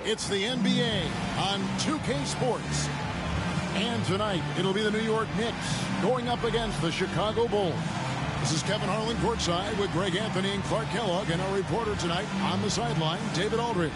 It's the NBA on 2K Sports. And tonight, it'll be the New York Knicks going up against the Chicago Bulls. This is Kevin Harlan courtside with Greg Anthony and Clark Kellogg, and our reporter tonight on the sideline, David Aldridge.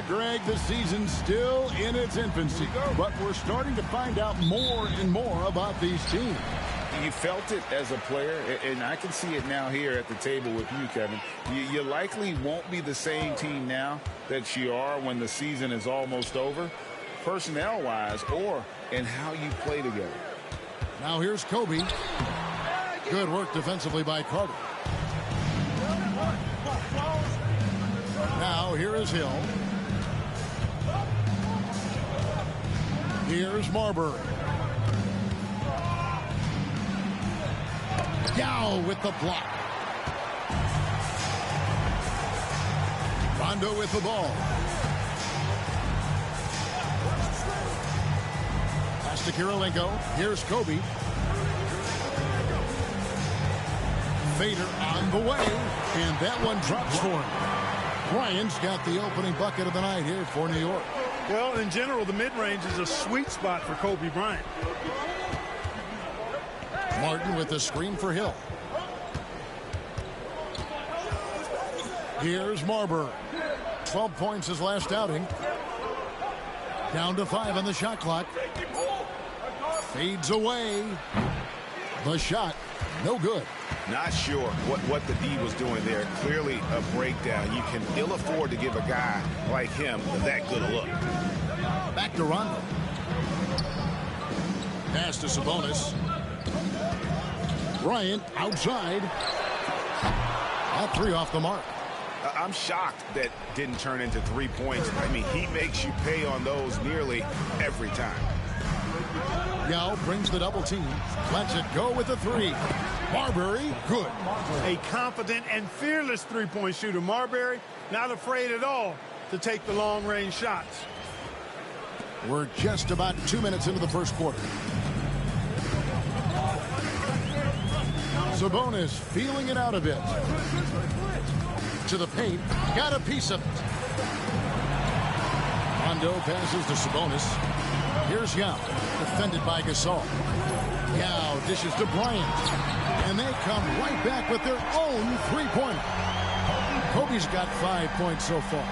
Greg, the season's still in its infancy, but we're starting to find out more and more about these teams. You felt it as a player, and I can see it now here at the table with you, Kevin. You likely won't be the same team now that you are when the season is almost over, personnel-wise or in how you play together. Now here's Kobe. Good work defensively by Carter. Now here is Hill. Here's Marbury. Yao with the block. Rondo with the ball. Pass to Kirilenko. Here's Kobe. Fader on the way. And that one drops for him. Bryant's got the opening bucket of the night here for New York. Well, in general, the mid-range is a sweet spot for Kobe Bryant. Martin with the screen for Hill. Here's Marbury. 12 points his last outing. Down to 5 on the shot clock. Fades away. The shot, no good. Not sure what the D was doing there. Clearly a breakdown. You can ill afford to give a guy like him that good a look. Back to Rondo. Pass to Sabonis. Bryant outside. All 3 off the mark. I'm shocked that didn't turn into 3 points. I mean, he makes you pay on those nearly every time. Yao brings the double team. Lets it go with the 3. Marbury, good. A confident and fearless three-point shooter. Marbury, not afraid at all to take the long-range shots. We're just about 2 minutes into the first quarter. Sabonis feeling it out a bit. To the paint. Got a piece of it. Rondo passes to Sabonis. Here's Yao. Defended by Gasol. Yao dishes to Bryant. And they come right back with their own three-pointer. Kobe's got 5 points so far.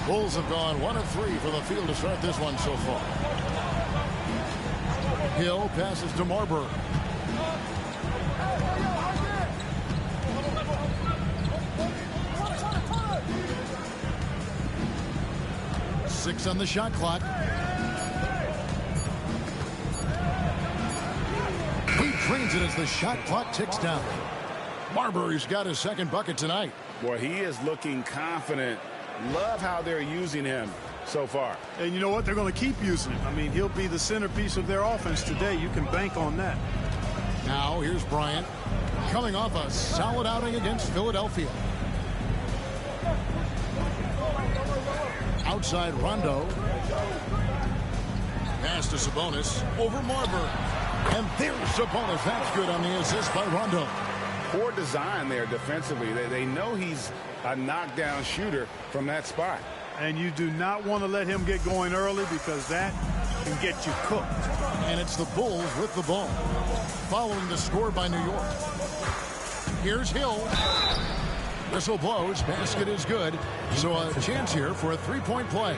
Bulls have gone 1 of 3 for the field to start this one so far. Hill passes to Marbury. Six on the shot clock. He drains it as the shot clock ticks down. Marbury's got his second bucket tonight. Boy, he is looking confident. Love how they're using him so far. And you know what? They're going to keep using him. I mean, he'll be the centerpiece of their offense today. You can bank on that. Now, here's Bryant. Coming off a solid outing against Philadelphia. Outside Rondo. Pass to Sabonis. Over Marbury. And there's Sabonis. That's good on the assist by Rondo. Poor design there defensively. They know he's a knockdown shooter from that spot. And you do not want to let him get going early because that can get you cooked. And it's the Bulls with the ball. Following the score by New York. Here's Hill. Whistle blows. Basket is good. So a chance here for a three-point play.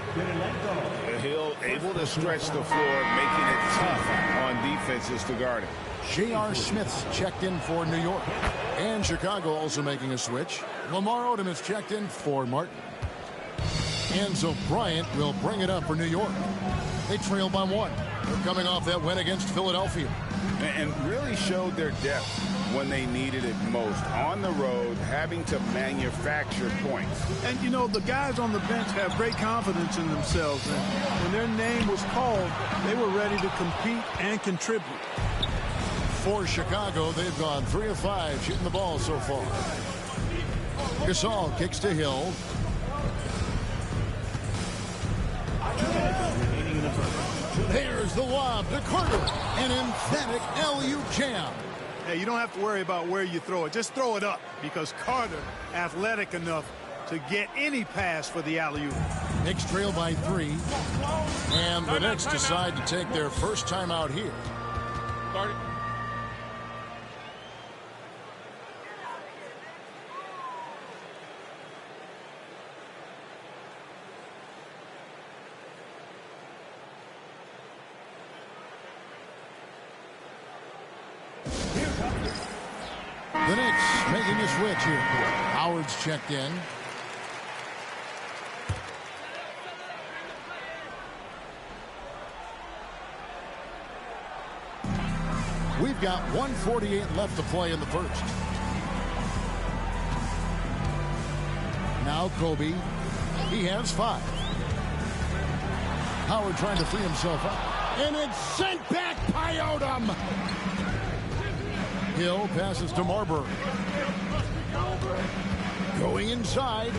Hill able to stretch the floor, making it tough on defenses to guard him. J.R. Smith's checked in for New York. And Chicago also making a switch. Lamar Odom is checked in for Martin. And so Bryant will bring it up for New York. They trail by 1. They're coming off that win against Philadelphia. And really showed their depth. when they needed it most. On the road, having to manufacture points. And, you know, the guys on the bench have great confidence in themselves. And when their name was called, they were ready to compete and contribute. For Chicago, they've gone 3 of 5 shooting the ball so far. Gasol kicks to Hill. There's the lob to Carter. An emphatic LU jam. Hey, you don't have to worry about where you throw it. Just throw it up because Carter athletic enough to get any pass for the alley-oop. Knicks trail by 3. And the Knicks decide to take their first time out here. The Knicks making a switch here. Howard's checked in. We've got 1:48 left to play in the first. Now Kobe. He has 5. Howard trying to free himself up. And it's sent back by Odom. Hill passes to Marbury. Going inside.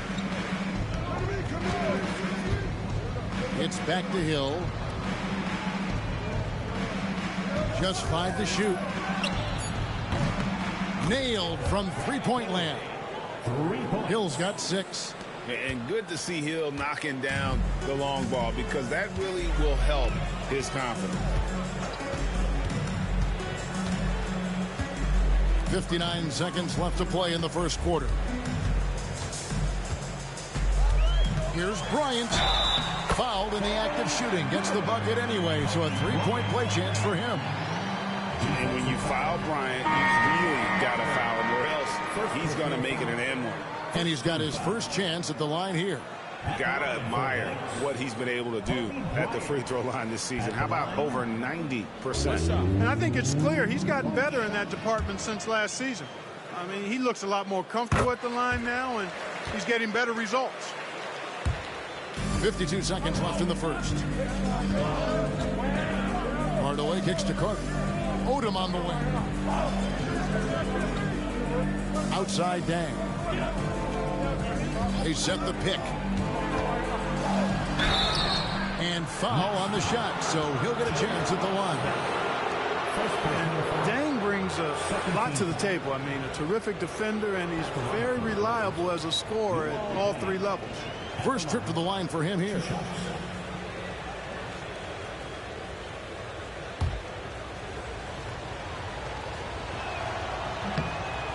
It's back to Hill. Just 5 to shoot. Nailed from three-point land. Hill's got 6. And good to see Hill knocking down the long ball because that really will help his confidence. 59 seconds left to play in the first quarter. Here's Bryant. Fouled in the act of shooting. Gets the bucket anyway, so a 3-point play chance for him. And when you foul Bryant, you really got to foul him or else he's going to make it an N1. And he's got his first chance at the line here. Gotta admire what he's been able to do at the free throw line this season. How about over 90%? And I think it's clear he's gotten better in that department since last season. I mean, he looks a lot more comfortable at the line now, and he's getting better results. 52 seconds left in the first. Hardaway kicks to Carter. Odom on the wing. Outside Dang. They set the pick. And foul on the shot, so he'll get a chance at the line. Dang brings a lot to the table. I mean, a terrific defender, and he's very reliable as a scorer at all 3 levels. First trip to the line for him here.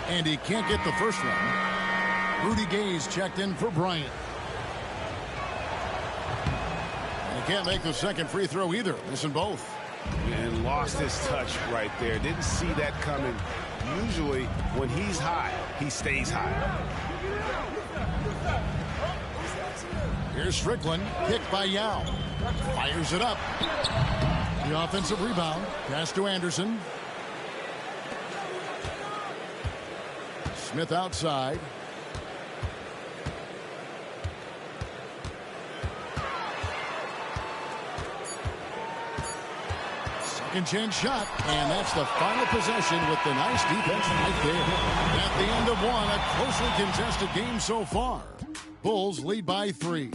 And he can't get the first one. Rudy Gay's checked in for Bryant. He can't make the second free throw either. Missing both. And lost his touch right there. Didn't see that coming. Usually, when he's high, he stays high. Here's Strickland. Kicked by Yao. Fires it up. The offensive rebound. Pass to Anderson. Smith outside. Second chance shot, and that's the final possession with the nice defense right there. At the end of one, a closely contested game so far. Bulls lead by 3.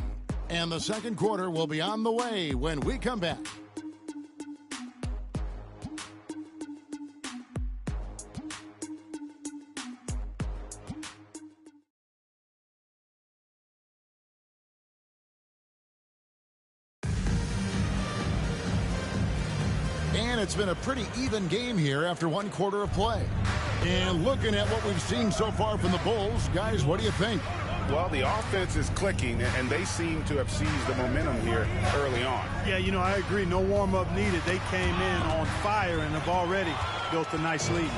And the second quarter will be on the way when we come back. And it's been a pretty even game here after 1 quarter of play. And looking at what we've seen so far from the Bulls, guys, what do you think? Well, the offense is clicking, and they seem to have seized the momentum here early on. Yeah, you know, I agree. No warm-up needed. They came in on fire and have already built a nice lead.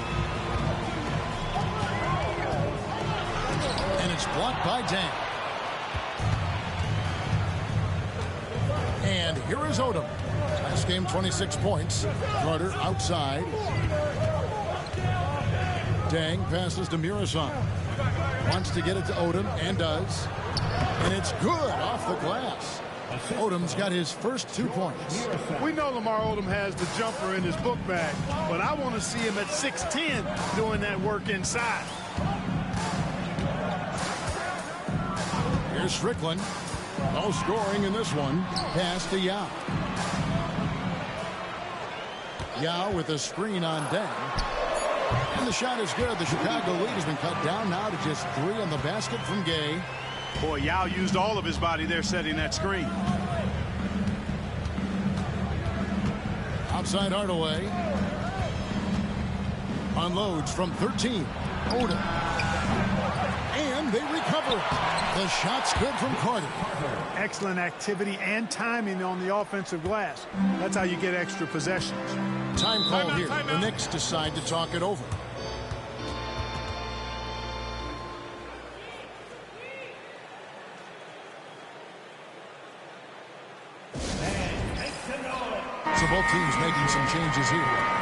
And it's blocked by Dang. And here is Odom. Last game, 26 points. Carter outside. Dang passes to Murison. Wants to get it to Odom, and does. And it's good off the glass. Odom's got his first 2 points. We know Lamar Odom has the jumper in his book bag, but I want to see him at 6'10" doing that work inside. Here's Strickland. No scoring in this one. Pass to Yao. Yao with a screen on Deng. And the shot is good. The Chicago lead has been cut down now to just 3 on the basket from Gay. Boy, Yao used all of his body there setting that screen. Outside Hardaway. Unloads from 13. Odom. And they recover. The shot's good from Carter. Excellent activity and timing on the offensive glass. That's how you get extra possessions. Time call here. The Knicks decide to talk it over. So both teams making some changes here.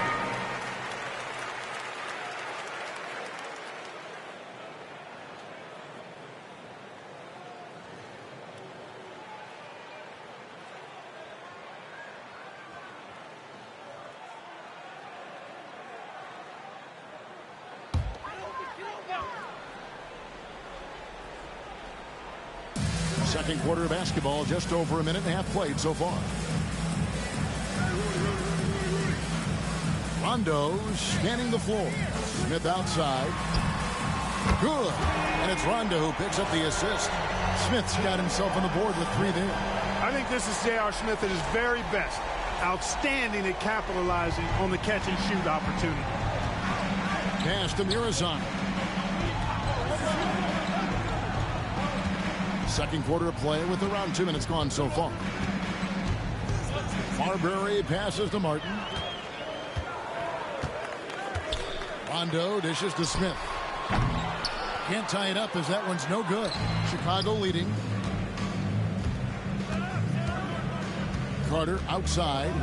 Second quarter of basketball, just over a minute and a half played so far. Rondo scanning the floor. Smith outside. Good. And it's Rondo who picks up the assist. Smith's got himself on the board with 3 there. I think this is J.R. Smith at his very best. Outstanding at capitalizing on the catch-and-shoot opportunity. Pass to Murison. Second quarter of play with around 2 minutes gone so far. Marbury passes to Martin. Rondo dishes to Smith. Can't tie it up as that one's no good. Chicago leading. Carter outside.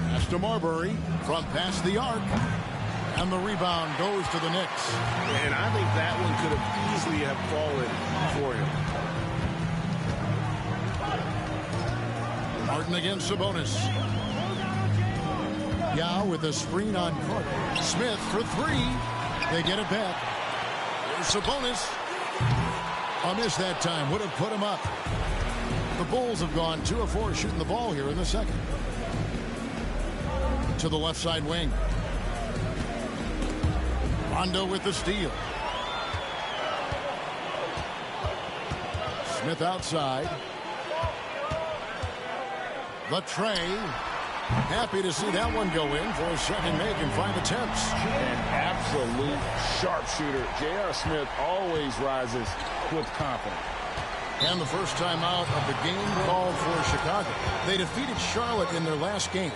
Pass to Marbury from past the arc. And the rebound goes to the Knicks. And I think that one could have easily have fallen for him. Martin against Sabonis. Yao with a screen on Carter. Smith for 3. They get it back. Here's Sabonis. A miss that time. Would have put him up. The Bulls have gone 2 of 4 shooting the ball here in the second. To the left side wing. Rondo with the steal. Smith outside. The tray. Happy to see that one go in for a second make and 5 attempts. An absolute sharpshooter. J.R. Smith always rises with confidence. And the first time out of the game called for Chicago. They defeated Charlotte in their last game.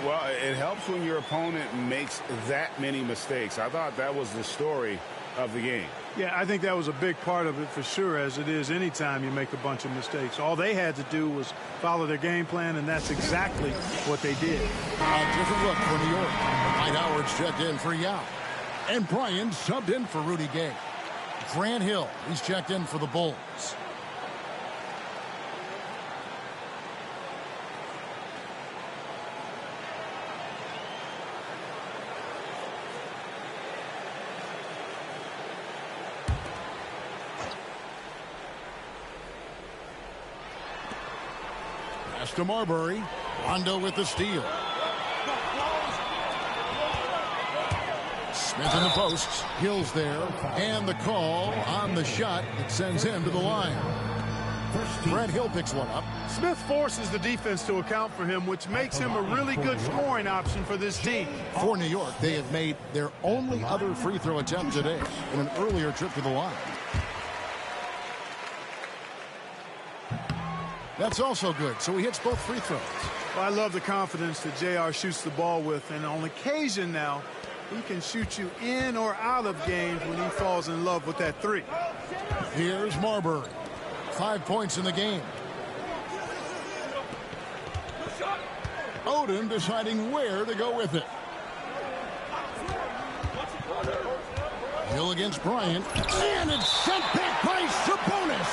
Well, it helps when your opponent makes that many mistakes. I thought that was the story of the game. Yeah, I think that was a big part of it for sure, as it is anytime you make a bunch of mistakes. All they had to do was follow their game plan, and that's exactly what they did. A different look for New York. Dwight Howard's checked in for Yao. And Bryan subbed in for Rudy Gay. Grant Hill, he's checked in for the Bulls. To Marbury. Rondo with the steal. Smith in the posts. Hill's there. And the call on the shot that sends him to the line. Brett Hill picks one up. Smith forces the defense to account for him, which makes him a really good scoring option for this team. For New York, they have made their only other free throw attempt today in an earlier trip to the line. That's also good. So he hits both free throws. Well, I love the confidence that JR shoots the ball with. And on occasion now, he can shoot you in or out of games when he falls in love with that 3. Here's Marbury. 5 points in the game. Odom deciding where to go with it. Hill against Bryant. And it's sent back by Sabonis.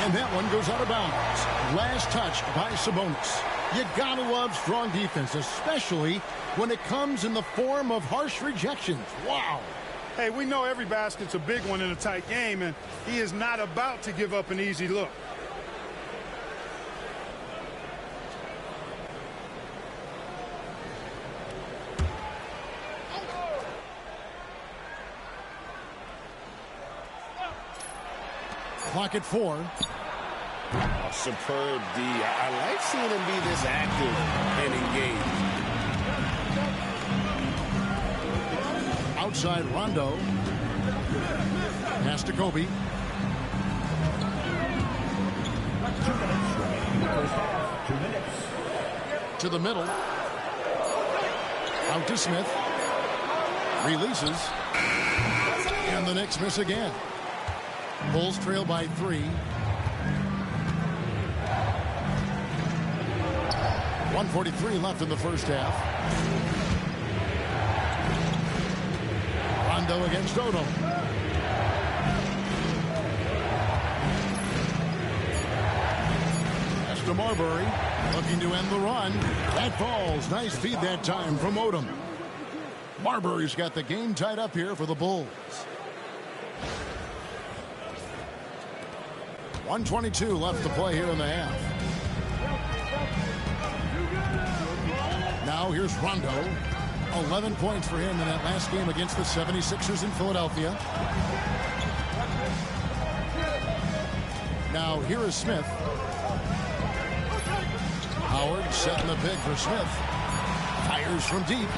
And that one goes out of bounds. Last touch by Sabonis. You gotta love strong defense, especially when it comes in the form of harsh rejections. Wow. Hey, we know every basket's a big one in a tight game, and he is not about to give up an easy look. Clock at 4. Superb D. I like seeing him be this active and engaged. Outside Rondo. Pass to Kobe. To the middle. Out to Smith. Releases. And the Knicks miss again. Bulls trail by 3. 1:43 left in the first half. Rondo against Odom. Pass to Marbury. Looking to end the run. That falls. Nice feed that time from Odom. Marbury's got the game tied up here for the Bulls. 1:22 left to play here in the half. Now here's Rondo. 11 points for him in that last game against the 76ers in Philadelphia. Now here is Smith. Howard setting the pick for Smith. Fires from deep.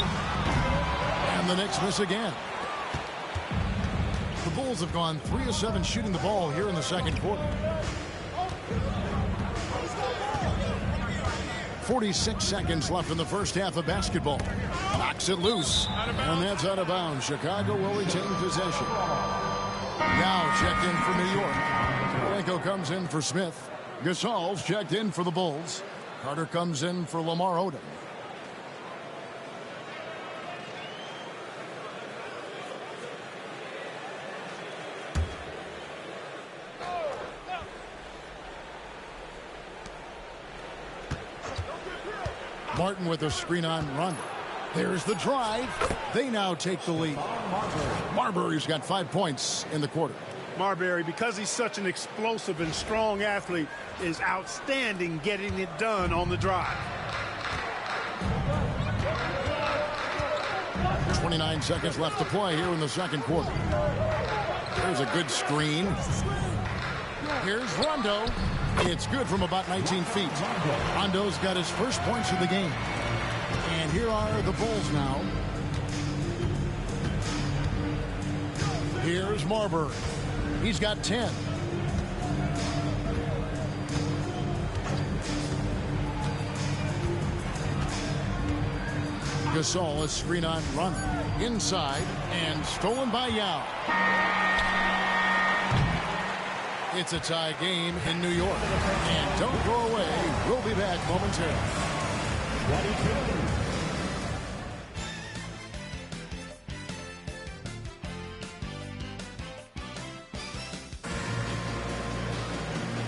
And the Knicks miss again. The Bulls have gone 3 of 7 shooting the ball here in the second quarter. 46 seconds left in the first half of basketball. Knocks it loose. And that's out of bounds. Chicago will retain possession. Now checked in for New York. Franco comes in for Smith. Gasol's checked in for the Bulls. Carter comes in for Lamar Odom. Martin with a screen on run. There's the drive. They now take the lead. Marbury's got 5 points in the quarter. Marbury, because he's such an explosive and strong athlete, is outstanding getting it done on the drive. 29 seconds left to play here in the second quarter. There's a good screen. Here's Rondo. It's good from about 19 feet. Rondo's got his first points of the game. And here are the Bulls now. Here's Marbury. He's got 10. Gasol, a screen on run. Inside and stolen by Yao. It's a tie game in New York. And don't go away. We'll be back momentarily.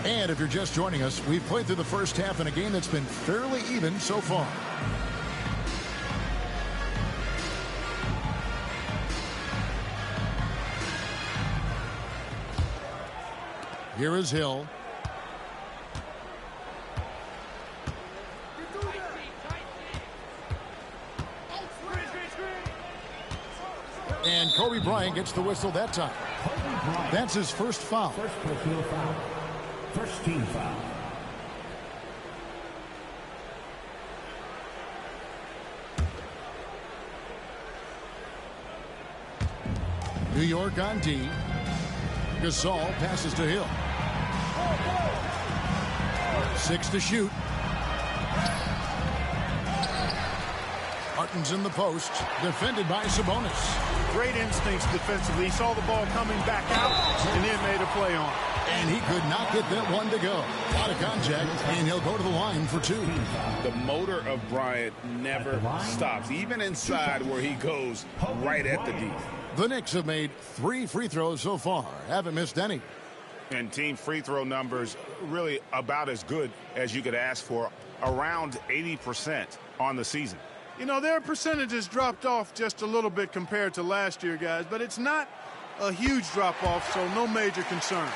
And if you're just joining us, we've played through the first half in a game that's been fairly even so far. Here is Hill. And Kobe Bryant gets the whistle that time. That's his first foul. First personal foul. First team foul. New York on D. Gasol passes to Hill. 6 to shoot. Martin's in the post, defended by Sabonis. Great instincts defensively. He saw the ball coming back out and then made a play on it. And he could not get that one to go. A lot of contact, and he'll go to the line for 2. The motor of Bryant never stops, even inside where he goes right at the D. The Knicks have made 3 free throws so far. Haven't missed any. And team free throw numbers really about as good as you could ask for. Around 80% on the season. You know, their percentages dropped off just a little bit compared to last year, guys, but it's not a huge drop-off, so no major concern.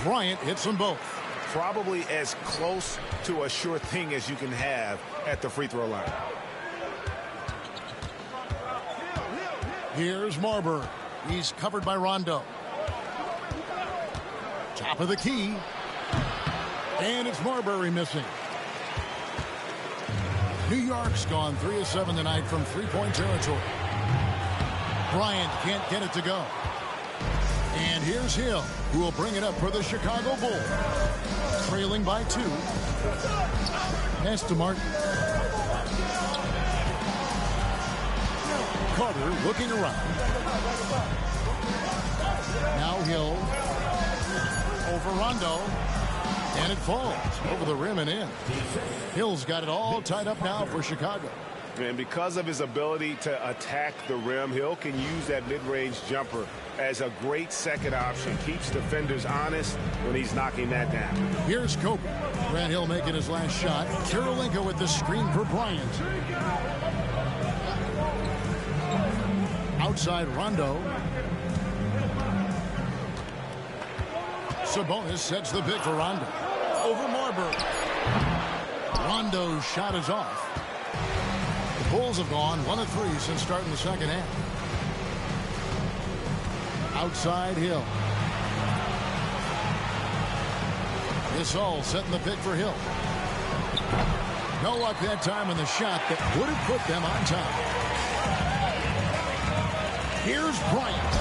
Bryant hits them both. Probably as close to a sure thing as you can have at the free throw line. Here's Marbury. He's covered by Rondo. Top of the key. And it's Marbury missing. New York's gone 3 of 7 tonight from three-point territory. Bryant can't get it to go. And here's Hill, who will bring it up for the Chicago Bulls. Trailing by 2. Pass to Martin. Carter looking around. Now Hill. Over Rondo. And it falls over the rim and in. Hill's got it all tied up now for Chicago. And because of his ability to attack the rim, Hill can use that mid-range jumper as a great second option. Keeps defenders honest when he's knocking that down. Here's Kobe. Grant Hill making his last shot. Kirilenko with the screen for Bryant. Outside Rondo. Sabonis sets the pick for Rondo. Over Marbury. Rondo's shot is off. The Bulls have gone 1 of 3 since starting the second half. Outside Hill. Gasol setting the pick for Hill. No luck that time in the shot that would have put them on top. Here's Bryant.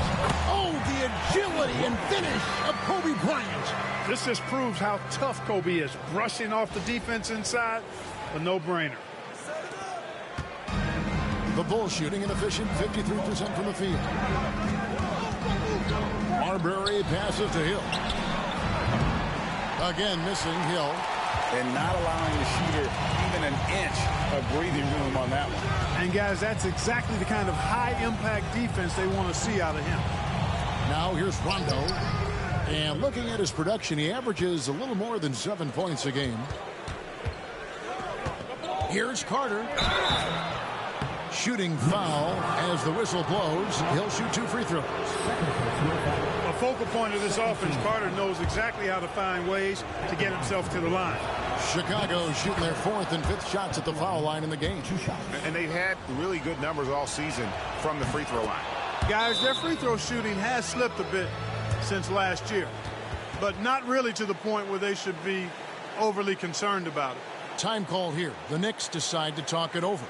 Oh, the agility and finish of Kobe Bryant. This just proves how tough Kobe is. Brushing off the defense inside, a no-brainer. The Bulls shooting an efficient 53% from the field. Marbury passes to Hill. Again missing Hill. And not allowing the shooter even an inch of breathing room on that one. And, guys, that's exactly the kind of high-impact defense they want to see out of him. Now here's Rondo. And looking at his production, he averages a little more than 7 points a game. Here's Carter. Shooting foul as the whistle blows. He'll shoot 2 free throws. A focal point of this offense, Carter knows exactly how to find ways to get himself to the line. Chicago shooting their 4th and 5th shots at the foul line in the game. 2 shots. And they've had really good numbers all season from the free throw line. Guys, their free throw shooting has slipped a bit since last year, but not really to the point where they should be overly concerned about it. Time call here. The Knicks decide to talk it over.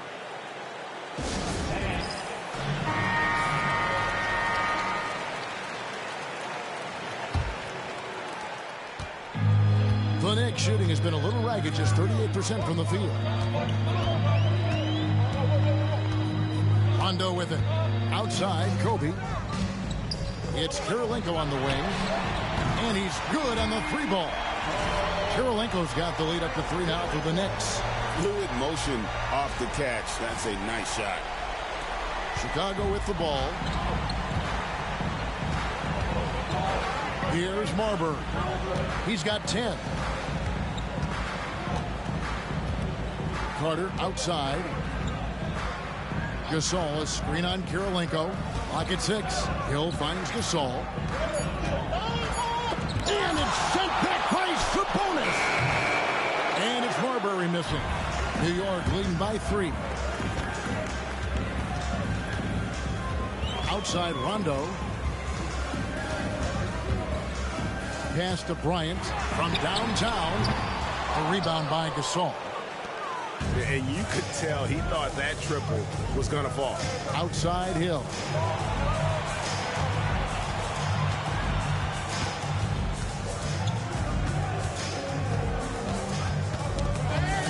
The Knicks shooting has been a little ragged, just 38% from the field. Rondo with it. Outside, Kobe. It's Kirilenko on the wing. And he's good on the 3-ball. Kirilenko's got the lead up to 3 now for the Knicks. Fluid motion off the catch. That's a nice shot. Chicago with the ball. Here's Marbury. He's got 10. Carter outside. Gasol, a screen on Kirilenko. Lock at 6. Hill finds Gasol. And it's sent back by Sabonis. And it's Marbury missing. New York leading by 3. Outside Rondo. Pass to Bryant from downtown. A rebound by Gasol. And you could tell he thought that triple was going to fall. Outside Hill.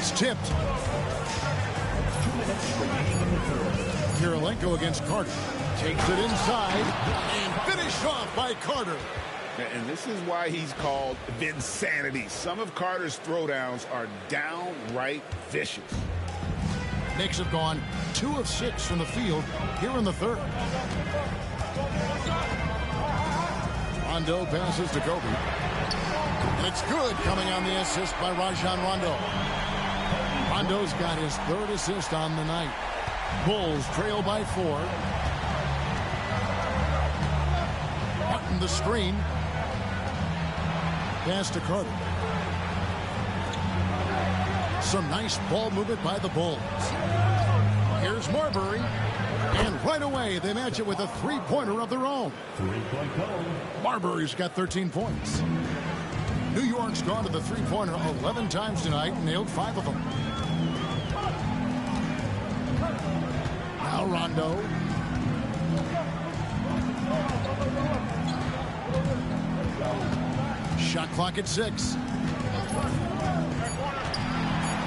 It's tipped. 2 minutes remaining in the third. Kirilenko against Carter. Takes it inside and finished off by Carter. And this is why he's called Vinsanity. Some of Carter's throwdowns are downright vicious. Knicks have gone 2 of 6 from the field here in the third. Rondo passes to Kobe. And it's good, coming on the assist by Rajon Rondo. Rondo's got his 3rd assist on the night. Bulls trail by 4. Martin the screen. Pass to Carter. Some nice ball movement by the Bulls. Here's Marbury. And right away, they match it with a 3-pointer of their own. 3-point goal. Marbury's got 13 points. New York's gone to the 3-pointer 11 times tonight and nailed 5 of them. Now Rondo. Shot clock at 6.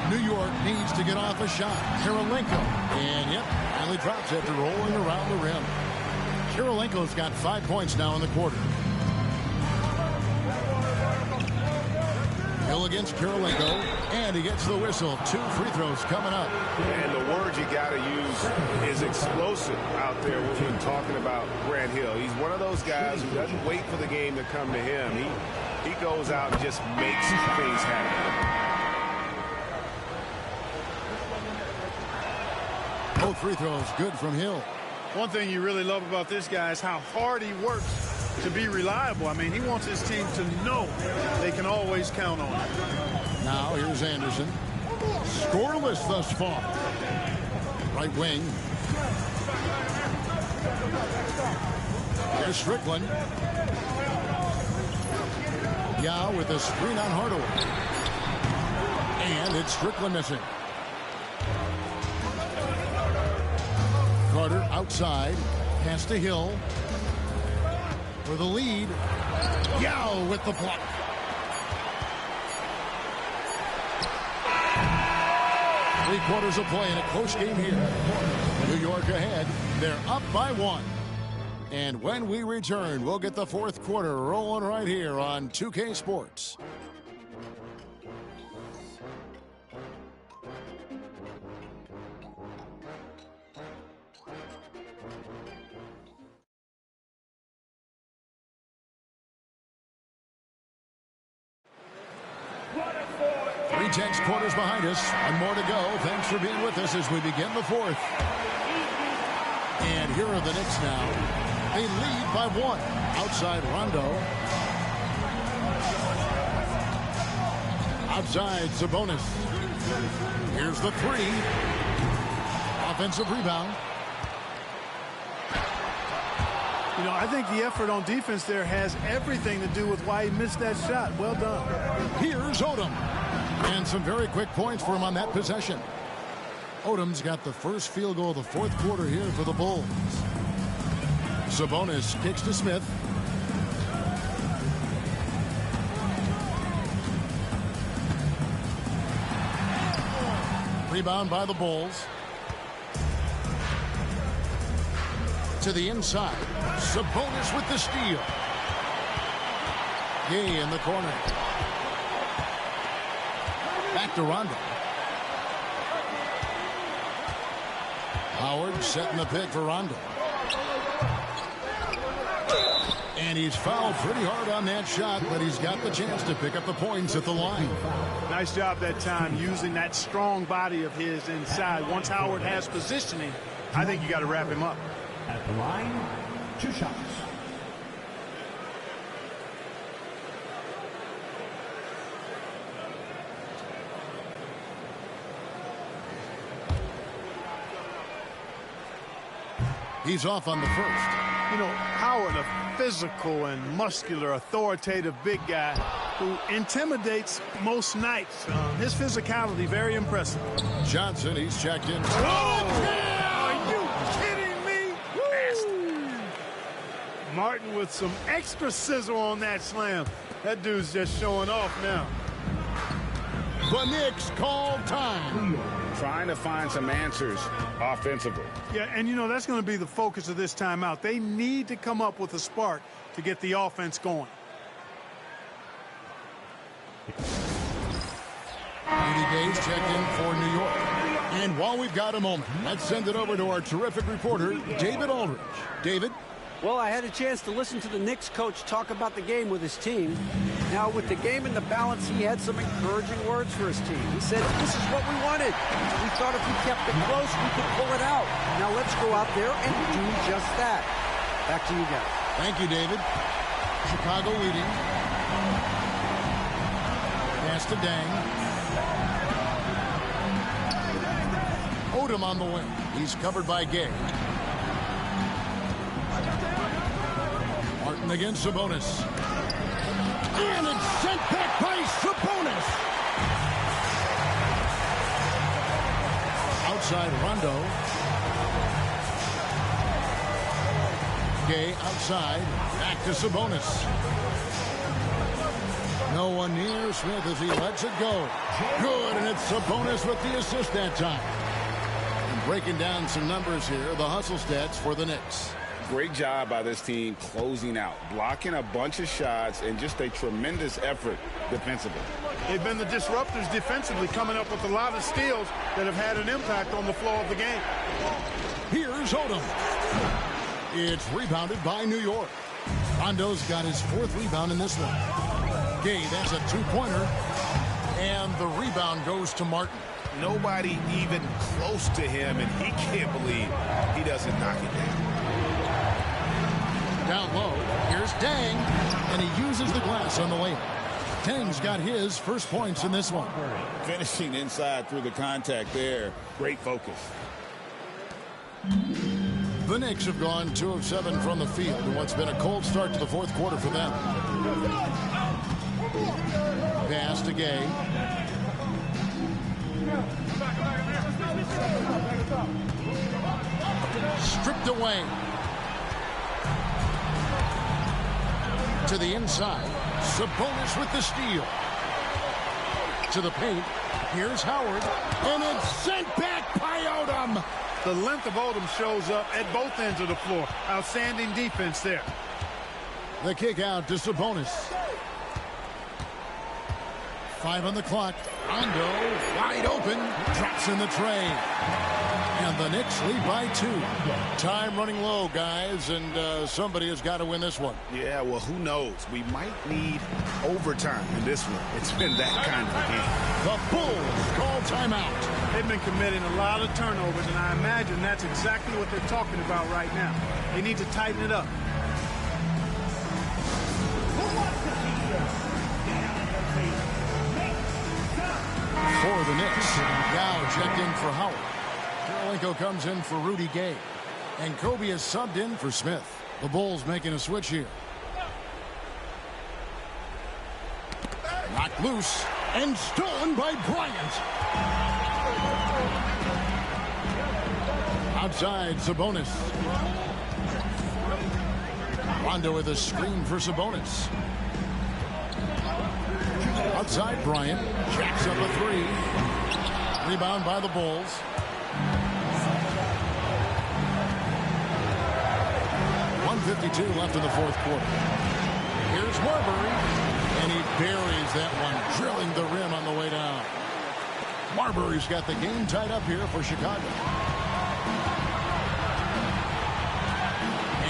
New York needs to get off a shot. Kirilenko. And yep, finally drops after rolling around the rim. Kirilenko's got 5 points now in the quarter. Hill against Kirilenko. And he gets the whistle. 2 free throws coming up. And the word you got to use is explosive out there when we're talking about Grant Hill. He's one of those guys who doesn't wait for the game to come to him. He goes out and just makes things happen. Both free throws good from Hill. One thing you really love about this guy is how hard he works to be reliable. I mean, he wants his team to know they can always count on him. Now here's Anderson. Scoreless thus far. Right wing. Here's Strickland. Yao with a screen on Hardaway. And it's Strickland missing. Carter outside. Pass to Hill. For the lead. Yao with the block. Three-quarters of play in a close game here. New York ahead. They're up by 1. And when we return, we'll get the 4th quarter rolling right here on 2K Sports. Tense quarters behind us. 1 more to go. Thanks for being with us as we begin the 4th. And here are the Knicks now. They lead by 1. Outside Rondo. Outside Sabonis. Here's the 3. Offensive rebound. You know, I think the effort on defense there has everything to do with why he missed that shot. Well done. Here's Odom. And some very quick points for him on that possession. Odom's got the first field goal of the 4th quarter here for the Bulls. Sabonis kicks to Smith. Rebound by the Bulls. To the inside. Sabonis with the steal. Gay in the corner. Back to Rondo. Howard setting the pick for Rondo. And he's fouled pretty hard on that shot, but he's got the chance to pick up the points at the line. Nice job that time using that strong body of his inside. Once Howard has positioning, I think you got to wrap him up. At the line, 2 shots. He's off on the first. You know, Howard, a physical and muscular, authoritative big guy who intimidates most nights. His physicality, very impressive. Johnson, he's checked in. Are you kidding me? Woo! Martin with some extra sizzle on that slam. That dude's just showing off now. The Knicks call time. Trying to find some answers offensively. Yeah, and you know, that's going to be the focus of this timeout. They need to come up with a spark to get the offense going. Rudy Gay's checked in for New York. And while we've got a moment, let's send it over to our terrific reporter, David Aldridge. David? Well, I had a chance to listen to the Knicks coach talk about the game with his team. Now, with the game in the balance, he had some encouraging words for his team. He said, this is what we wanted. We thought if we kept it close, we could pull it out. Now, let's go out there and do just that. Back to you guys. Thank you, David. Chicago leading. Pass to Dang. Odom on the wing. He's covered by Gay. Martin against Sabonis. And it's sent back by Sabonis. Outside Rondo. Gay outside. Back to Sabonis. No one near Smith as he lets it go. Good, and it's Sabonis with the assist that time. And breaking down some numbers here, the hustle stats for the Knicks. Great job by this team closing out, blocking a bunch of shots, and just a tremendous effort defensively. They've been the disruptors defensively, coming up with a lot of steals that have had an impact on the flow of the game. Here's Odom. It's rebounded by New York. Rondo's got his 4th rebound in this one. Gay, that's a 2-pointer. And the rebound goes to Martin. Nobody even close to him, and he can't believe he doesn't knock it down. Down low, here's Dang, and he uses the glass on the layup. Dang's got his first points in this one. Finishing inside through the contact there. Great focus. The Knicks have gone 2 of 7 from the field in what's been a cold start to the 4th quarter for them. Pass to Gay. Stripped away. To the inside. Sabonis with the steal. To the paint. Here's Howard. And it's sent back by Odom. The length of Odom shows up at both ends of the floor. Outstanding defense there. The kick out to Sabonis. 5 on the clock. Rondo wide open. Drops in the tray. And the Knicks lead by 2. Time running low, guys, and somebody has got to win this one. Yeah, well, who knows? We might need overtime in this one. It's been that kind of a game. The Bulls call timeout. They've been committing a lot of turnovers, and I imagine that's exactly what they're talking about right now. They need to tighten it up. For the Knicks, Dow checked in for Howard. Karolinko comes in for Rudy Gay. And Kobe is subbed in for Smith. The Bulls making a switch here. Knocked loose and stolen by Bryant. Outside, Sabonis. Rondo with a screen for Sabonis. Outside, Bryant. Jacks up a 3. Rebound by the Bulls. .152 left in the 4th quarter. Here's Marbury. And he buries that one, drilling the rim on the way down. Marbury's got the game tied up here for Chicago.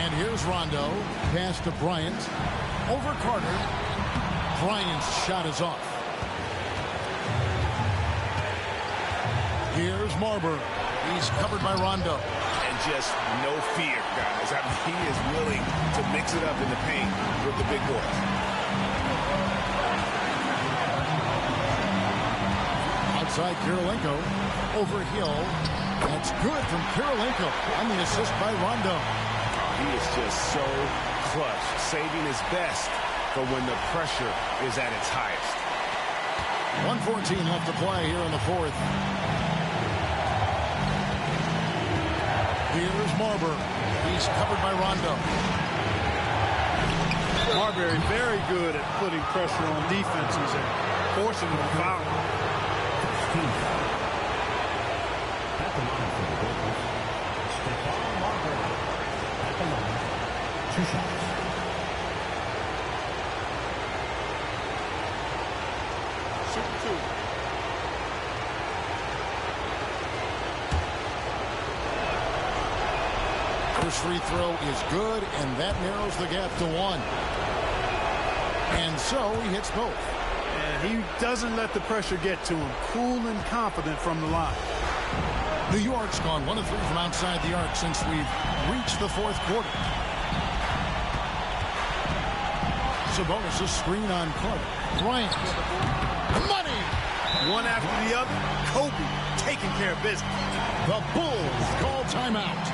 And here's Rondo. Pass to Bryant. Over Carter. Bryant's shot is off. Here's Marbury. He's covered by Rondo. And just no fear, guys. I mean, he is willing to mix it up in the paint with the big boys. Outside Karolinko. Over Hill. That's good from Karolinko. And the assist by Rondo. He is just so clutch, saving his best for when the pressure is at its highest. 1:14 left to play here in the 4th. Here's Marbury. He's covered by Rondo. Marbury very good at putting pressure on defenses and forcing them to foul. team foul. At the line for the Gophers, Stephon Marbury. At the line, 2 shots. First free throw is good, and that narrows the gap to 1. And so he hits both. And he doesn't let the pressure get to him. Cool and confident from the line. New York's gone 1 of 3 from outside the arc since we've reached the 4th quarter. Sabonis' screen on Carter. Bryant. Money! One after the other, Kobe taking care of business. The Bulls call timeout.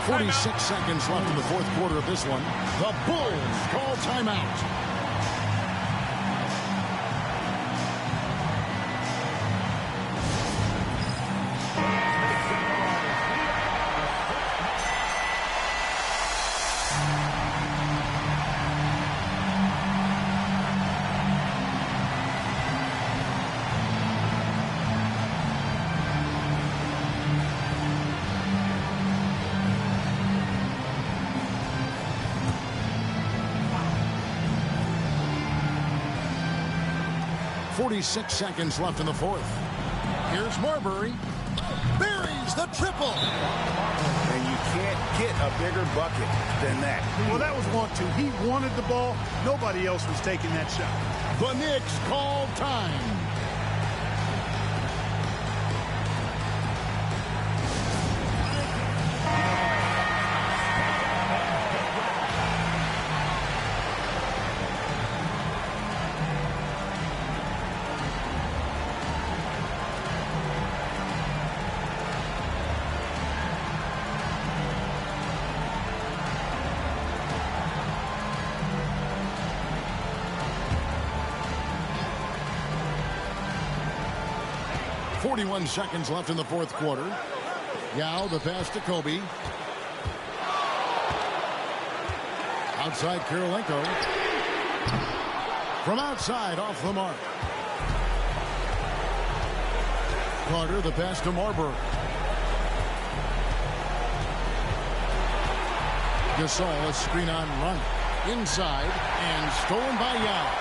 .46 seconds left in the 4th quarter of this one. The Bulls call timeout. .46 seconds left in the 4th. Here's Marbury. Buries the triple. And you can't get a bigger bucket than that. Well, that was 1-2. He wanted the ball. Nobody else was taking that shot. The Knicks call time. .41 seconds left in the 4th quarter. Yao, the pass to Kobe. Outside Kirilenko. From outside, off the mark. Carter, the pass to Marbury. Gasol, a screen on run. Inside, and stolen by Yao.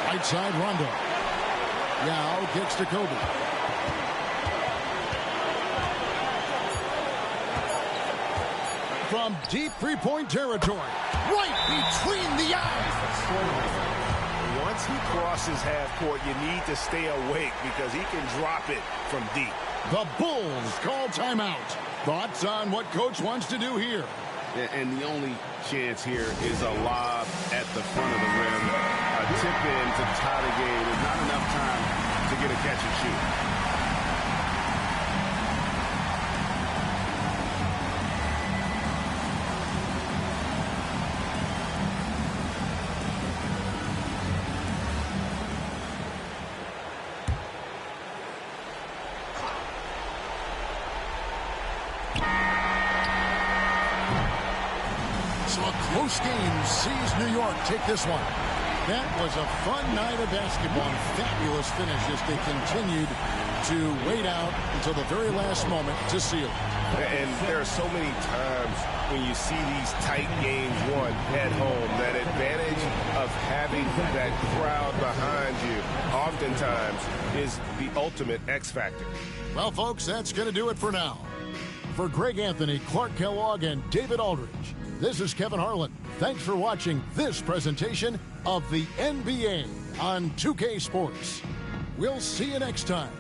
Right side, Rondo. Yao kicks to Kobe. From deep three-point territory, right between the eyes. Once he crosses half court, you need to stay awake because he can drop it from deep. The Bulls call timeout. Thoughts on what Coach wants to do here? And the only chance here is a lob at the front of the rim. A tip in to tie the game with not enough time to get a catch and shoot. So a close game sees New York take this one. That was a fun night of basketball and fabulous finish as they continued to wait out until the very last moment to seal it. And there are so many times when you see these tight games won at home, that advantage of having that crowd behind you oftentimes is the ultimate X factor. Well, folks, that's going to do it for now. For Greg Anthony, Clark Kellogg, and David Aldridge, this is Kevin Harlan. Thanks for watching this presentation of the NBA on 2K Sports. We'll see you next time.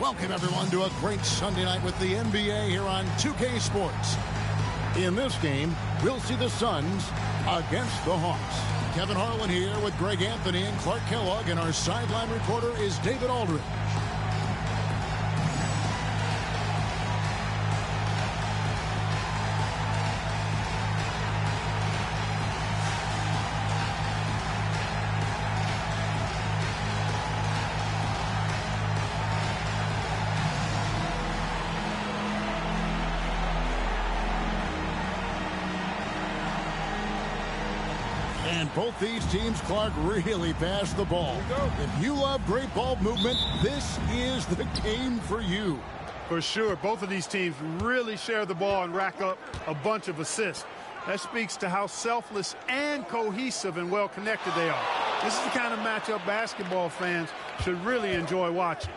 Welcome, everyone, to a great Sunday night with the NBA here on 2K Sports. In this game, we'll see the Suns against the Hawks. Kevin Harlan here with Greg Anthony and Clark Kellogg, and our sideline reporter is David Aldridge. And both these teams, Clark, really pass the ball. If you love great ball movement, this is the game for you. For sure, both of these teams really share the ball and rack up a bunch of assists. That speaks to how selfless and cohesive and well-connected they are. This is the kind of matchup basketball fans should really enjoy watching.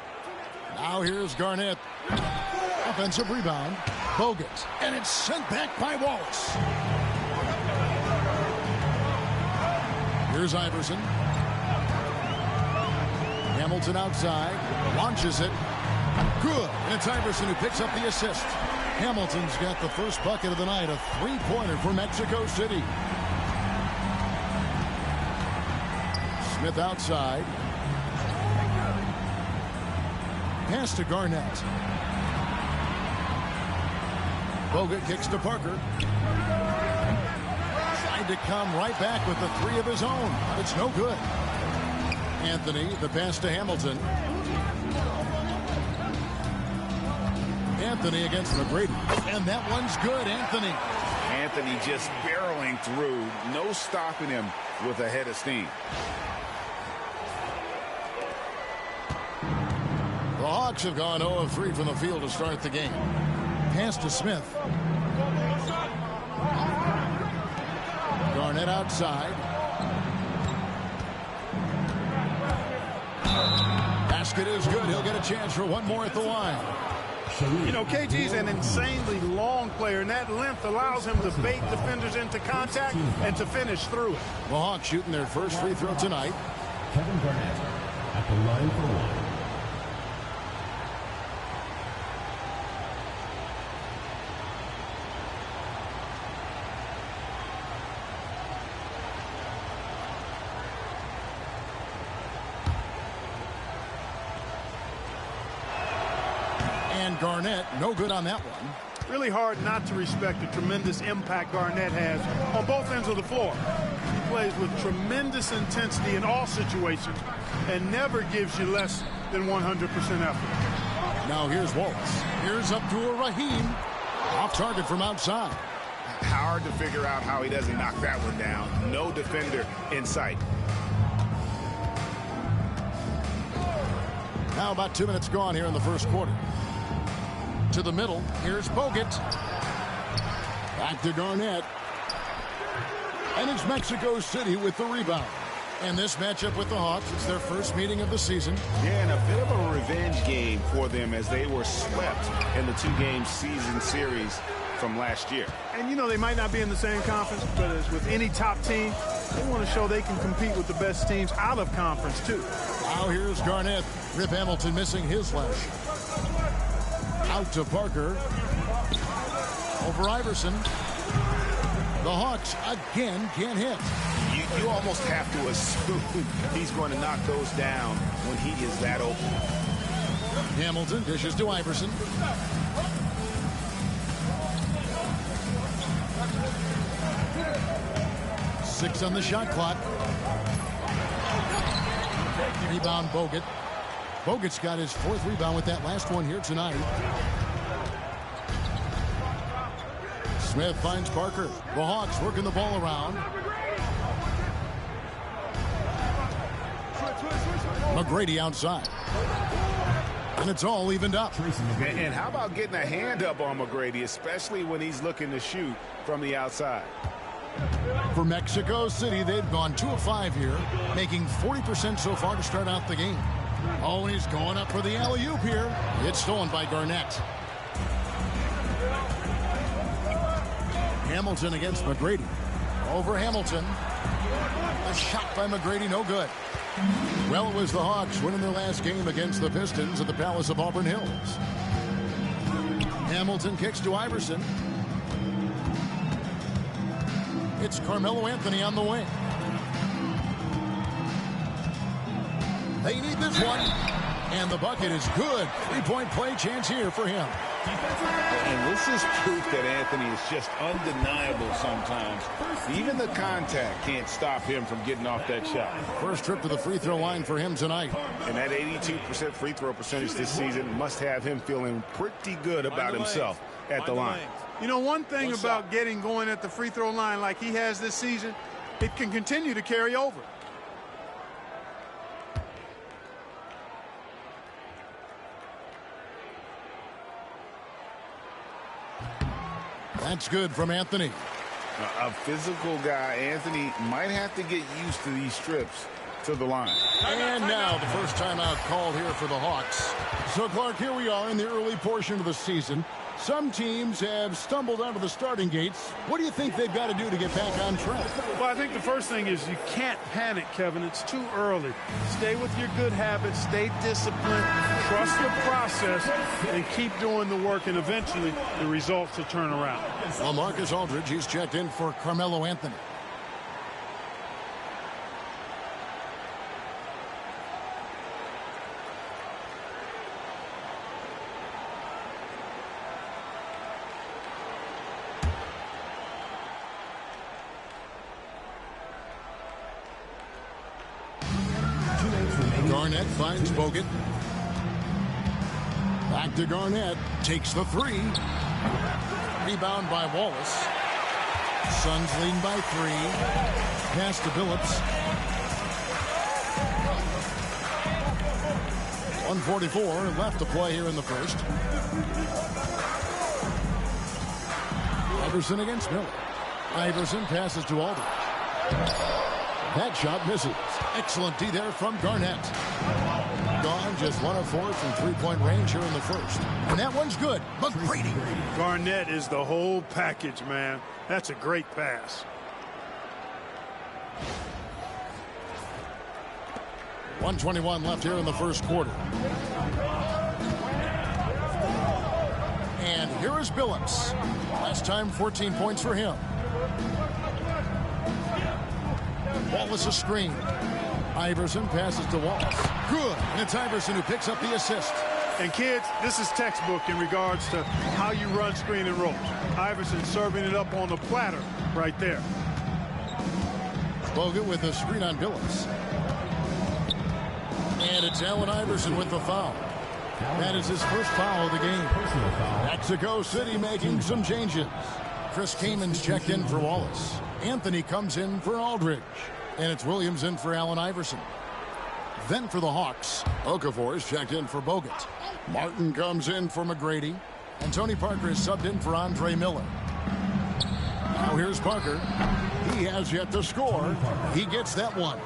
Now here's Garnett. Offensive rebound. Bogut. And it's sent back by Wallace. Here's Iverson. Hamilton outside. Launches it. Good. And it's Iverson who picks up the assist. Hamilton's got the first bucket of the night. A three-pointer for Mexico City. Smith outside. Pass to Garnett. Bogut kicks to Parker. To come right back with the three of his own. It's no good. Anthony, the pass to Hamilton. Anthony against McGrady. And that one's good, Anthony. Anthony just barreling through. No stopping him with a head of steam. The Hawks have gone 0 of 3 from the field to start the game. Pass to Smith. Garnett outside. Basket is good. He'll get a chance for one more at the line. You know, KG's an insanely long player, and that length allows him to bait defenders into contact and to finish through it. The Hawks shooting their first free throw tonight. Kevin Garnett at the line for one. And Garnett, no good on that one. Really hard not to respect the tremendous impact Garnett has on both ends of the floor. He plays with tremendous intensity in all situations and never gives you less than 100% effort. Now here's Wallace. Here's Abdul-Rahim. Off target from outside. Hard to figure out how he doesn't knock that one down. No defender in sight. Now about 2 minutes gone here in the first quarter. To the middle. Here's Bogut. Back to Garnett. And it's Mexico City with the rebound. And this matchup with the Hawks, it's their first meeting of the season. Yeah, and a bit of a revenge game for them as they were swept in the two-game season series from last year. And, you know, they might not be in the same conference, but as with any top team, they want to show they can compete with the best teams out of conference, too. Now here's Garnett. Rip Hamilton missing his last shot. Out to Parker. Over Iverson. The Hawks again can't hit. You almost have to assume he's going to knock those down when he is that open. Hamilton dishes to Iverson. Six on the shot clock. Rebound Bogut. Bogut's got his fourth rebound with that last one here tonight. Smith finds Parker. The Hawks working the ball around. McGrady outside. And it's all evened up. And how about getting a hand up on McGrady, especially when he's looking to shoot from the outside? For Mexico City, they've gone 2 of 5 here, making 40% so far to start out the game. Oh, and he's going up for the alley-oop here. It's stolen by Garnett. Hamilton against McGrady. Over Hamilton. A shot by McGrady, no good. Well, it was the Hawks winning their last game against the Pistons at the Palace of Auburn Hills. Hamilton kicks to Iverson. It's Carmelo Anthony on the wing. They need this one. And the bucket is good. Three-point play chance here for him. And this is proof that Anthony is just undeniable sometimes. Even the contact can't stop him from getting off that shot. First trip to the free throw line for him tonight. And that 82% free throw percentage this season must have him feeling pretty good about himself at the line. You know, one thing about getting going at the free throw line like he has this season, it can continue to carry over. That's good from Anthony. A physical guy, Anthony, might have to get used to these trips to the line. And now the first timeout called here for the Hawks. So, Clark, here we are in the early portion of the season. Some teams have stumbled out of the starting gates. What do you think they've got to do to get back on track? Well, I think the first thing is you can't panic, Kevin. It's too early. Stay with your good habits. Stay disciplined. Trust the process and keep doing the work, and eventually the results will turn around. Well, Marcus Aldridge, he's checked in for Carmelo Anthony. Garnett finds Bogut. Back to Garnett. Takes the three. Rebound by Wallace. Suns lead by 3. Pass to Billups. 1:44 left to play here in the first. Iverson against Miller. Iverson passes to Aldridge. That shot misses. Excellent D there from Garnett. Gone just 1 of 4 from three-point range here in the first. And that one's good. McGrady. Garnett is the whole package, man. That's a great pass. .121 left here in the first quarter. And here is Billups. Last time 14 points for him. Wallace a screen. Iverson passes to Wallace. Good. And it's Iverson who picks up the assist. And kids, this is textbook in regards to how you run screen and roll. Iverson serving it up on the platter right there. Bogut with a screen on Billups. And it's Allen Iverson with the foul. That is his first foul of the game. Mexico City making some changes. Chris Kamen's checked in for Wallace. Anthony comes in for Aldridge. And it's Williams in for Allen Iverson. Then for the Hawks, Okafor is checked in for Bogut. Martin comes in for McGrady. And Tony Parker is subbed in for Andre Miller. Now here's Parker. He has yet to score. He gets that one.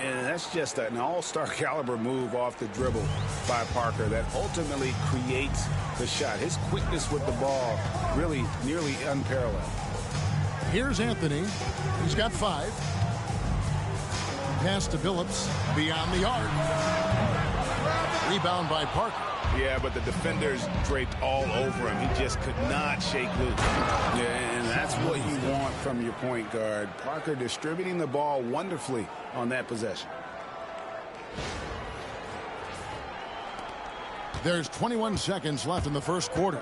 And that's just an all-star caliber move off the dribble by Parker that ultimately creates the shot. His quickness with the ball really nearly unparalleled. Here's Anthony. He's got 5. Pass to Billups beyond the arc. Rebound by Parker. Yeah, but the defenders draped all over him. He just could not shake loose. Yeah, and that's what you want from your point guard. Parker distributing the ball wonderfully on that possession. There's 21 seconds left in the first quarter.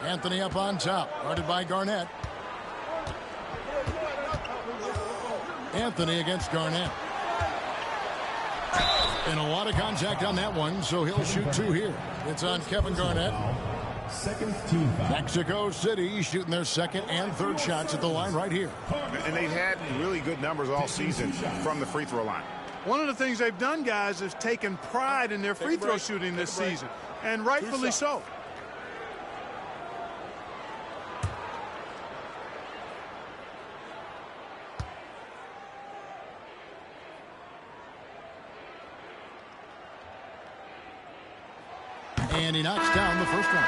Anthony up on top, guarded by Garnett. Anthony against Garnett. And a lot of contact on that one, so he'll shoot 2 here. It's on Kevin Garnett. Mexico City shooting their second and third shots at the line right here. And they've had really good numbers all season from the free throw line. One of the things they've done, guys, is taken pride in their free throw shooting this season, and rightfully so. And he knocks down the first one.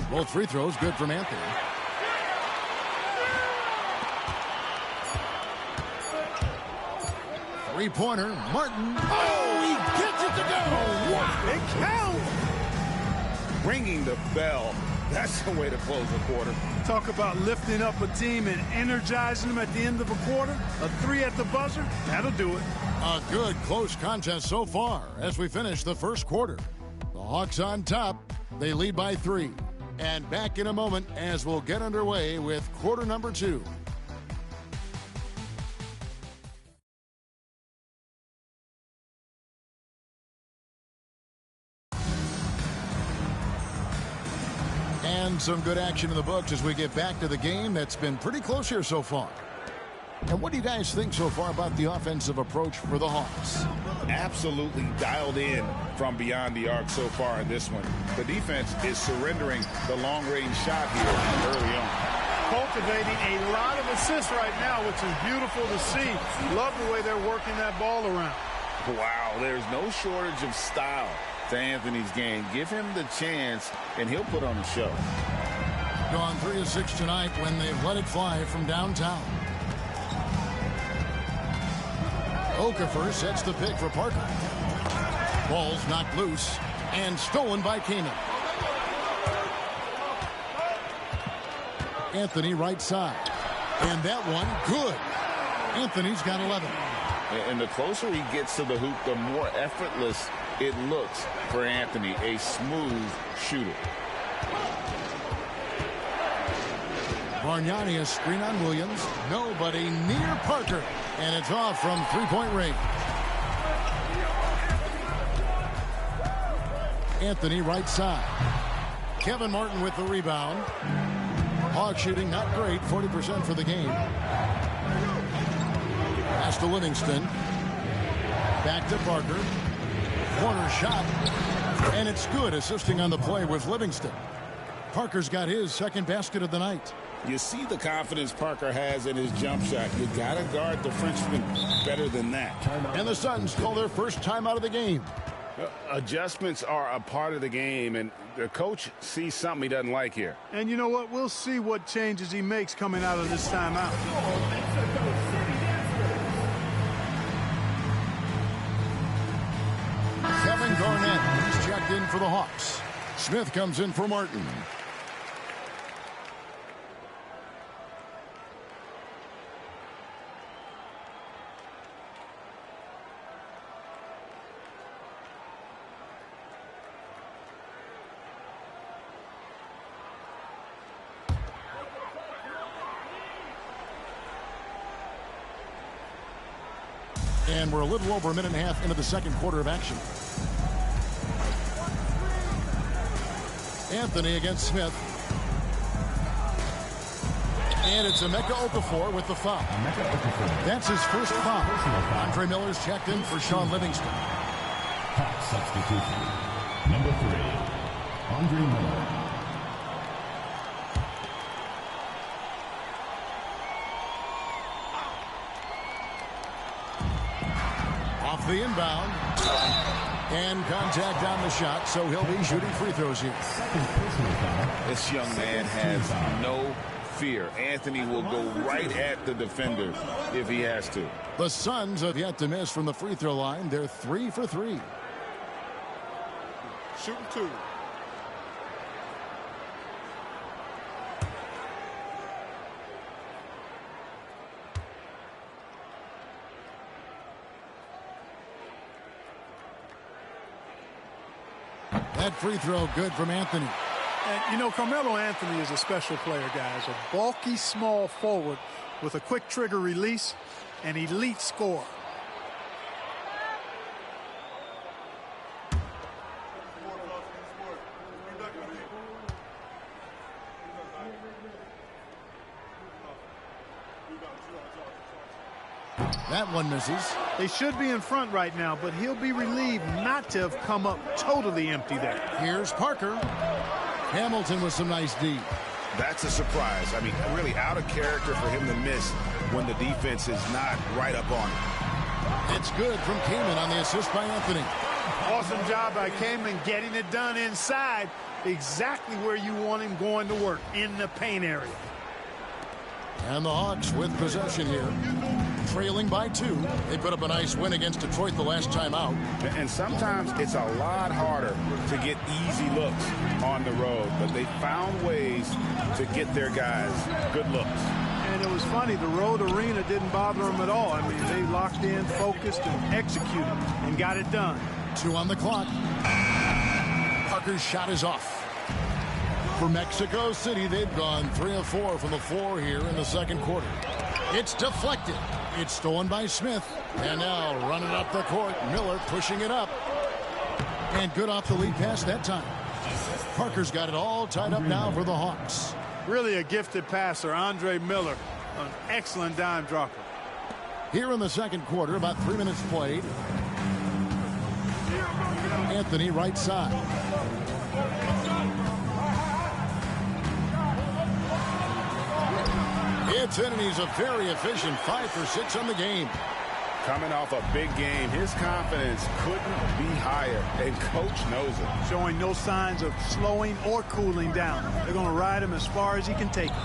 Both free throws good from Anthony. Three-pointer, Martin. Oh, he gets it to go. Wow, it counts. Ringing the bell. That's the way to close the quarter. Talk about lifting up a team and energizing them at the end of a quarter. A three at the buzzer, that'll do it. A good close contest so far as we finish the first quarter. The Hawks on top. They lead by 3. And back in a moment as we'll get underway with quarter number 2. And some good action in the books as we get back to the game that's been pretty close here so far. And what do you guys think so far about the offensive approach for the Hawks? Absolutely dialed in from beyond the arc so far in this one. The defense is surrendering the long-range shot here early on. Cultivating a lot of assists right now, which is beautiful to see. Love the way they're working that ball around. Wow, there's no shortage of style to Anthony's game. Give him the chance, and he'll put on a show. Gone 3 of 6 tonight when they've let it fly from downtown. Okafor sets the pick for Parker. Ball's knocked loose and stolen by Kaman. Anthony right side. And that one, good. Anthony's got 11. And the closer he gets to the hoop, the more effortless it looks for Anthony, a smooth shooter. Bargnani a screen on Williams. Nobody near Parker. And it's off from three-point range. Anthony right side. Kevin Martin with the rebound. Hawks shooting not great, 40% for the game. Pass to Livingston. Back to Parker. Corner shot. And it's good, assisting on the play with Livingston. Parker's got his second basket of the night. You see the confidence Parker has in his jump shot. You got to guard the Frenchman better than that. And the Suns call their first time out of the game. Adjustments are a part of the game, and the coach sees something he doesn't like here. And you know what? We'll see what changes he makes coming out of this timeout. Kevin Garnett is checked in for the Hawks. Smith comes in for Martin. And we're a little over a minute and a half into the second quarter of action. Anthony against Smith. And it's Emeka Okafor with the foul. That's his first foul. Andre Miller's checked in for Sean Livingston. Hot substitution. Number 3, Andre Miller. Off the inbound. And contact on the shot, so he'll be shooting free throws here. This young man has no fear. Anthony will go right at the defender if he has to. The Suns have yet to miss from the free throw line. They're 3 for 3. Shooting 2. That free throw good from Anthony. And, you know, Carmelo Anthony is a special player, guys. A bulky, small forward with a quick trigger release, an elite scorer. That one misses. They should be in front right now, but he'll be relieved not to have come up totally empty there. Here's Parker. Hamilton with some nice D. That's a surprise. I mean, really out of character for him to miss when the defense is not right up on him. It's good from Kaman on the assist by Anthony. Awesome job by Kamen getting it done inside, exactly where you want him going to work, in the paint area. And the Hawks with possession here, trailing by 2. They put up a nice win against Detroit the last time out. And sometimes it's a lot harder to get easy looks on the road, but they found ways to get their guys good looks. And it was funny, the road arena didn't bother them at all. I mean, they locked in, focused, and executed, and got it done. 2 on the clock. Parker's shot is off. For Mexico City, they've gone 3 of 4 from the floor here in the second quarter. It's deflected. It's stolen by Smith. And now running up the court, Miller pushing it up. And good off the lead pass that time. Parker's got it all tied up now for the Hawks. Really a gifted passer, Andre Miller, an excellent dime dropper. Here in the second quarter, about 3 minutes played. Anthony right side. It's in, and he's a very efficient 5 for 6 on the game. Coming off a big game, his confidence couldn't be higher, and coach knows it. Showing no signs of slowing or cooling down. They're going to ride him as far as he can take him.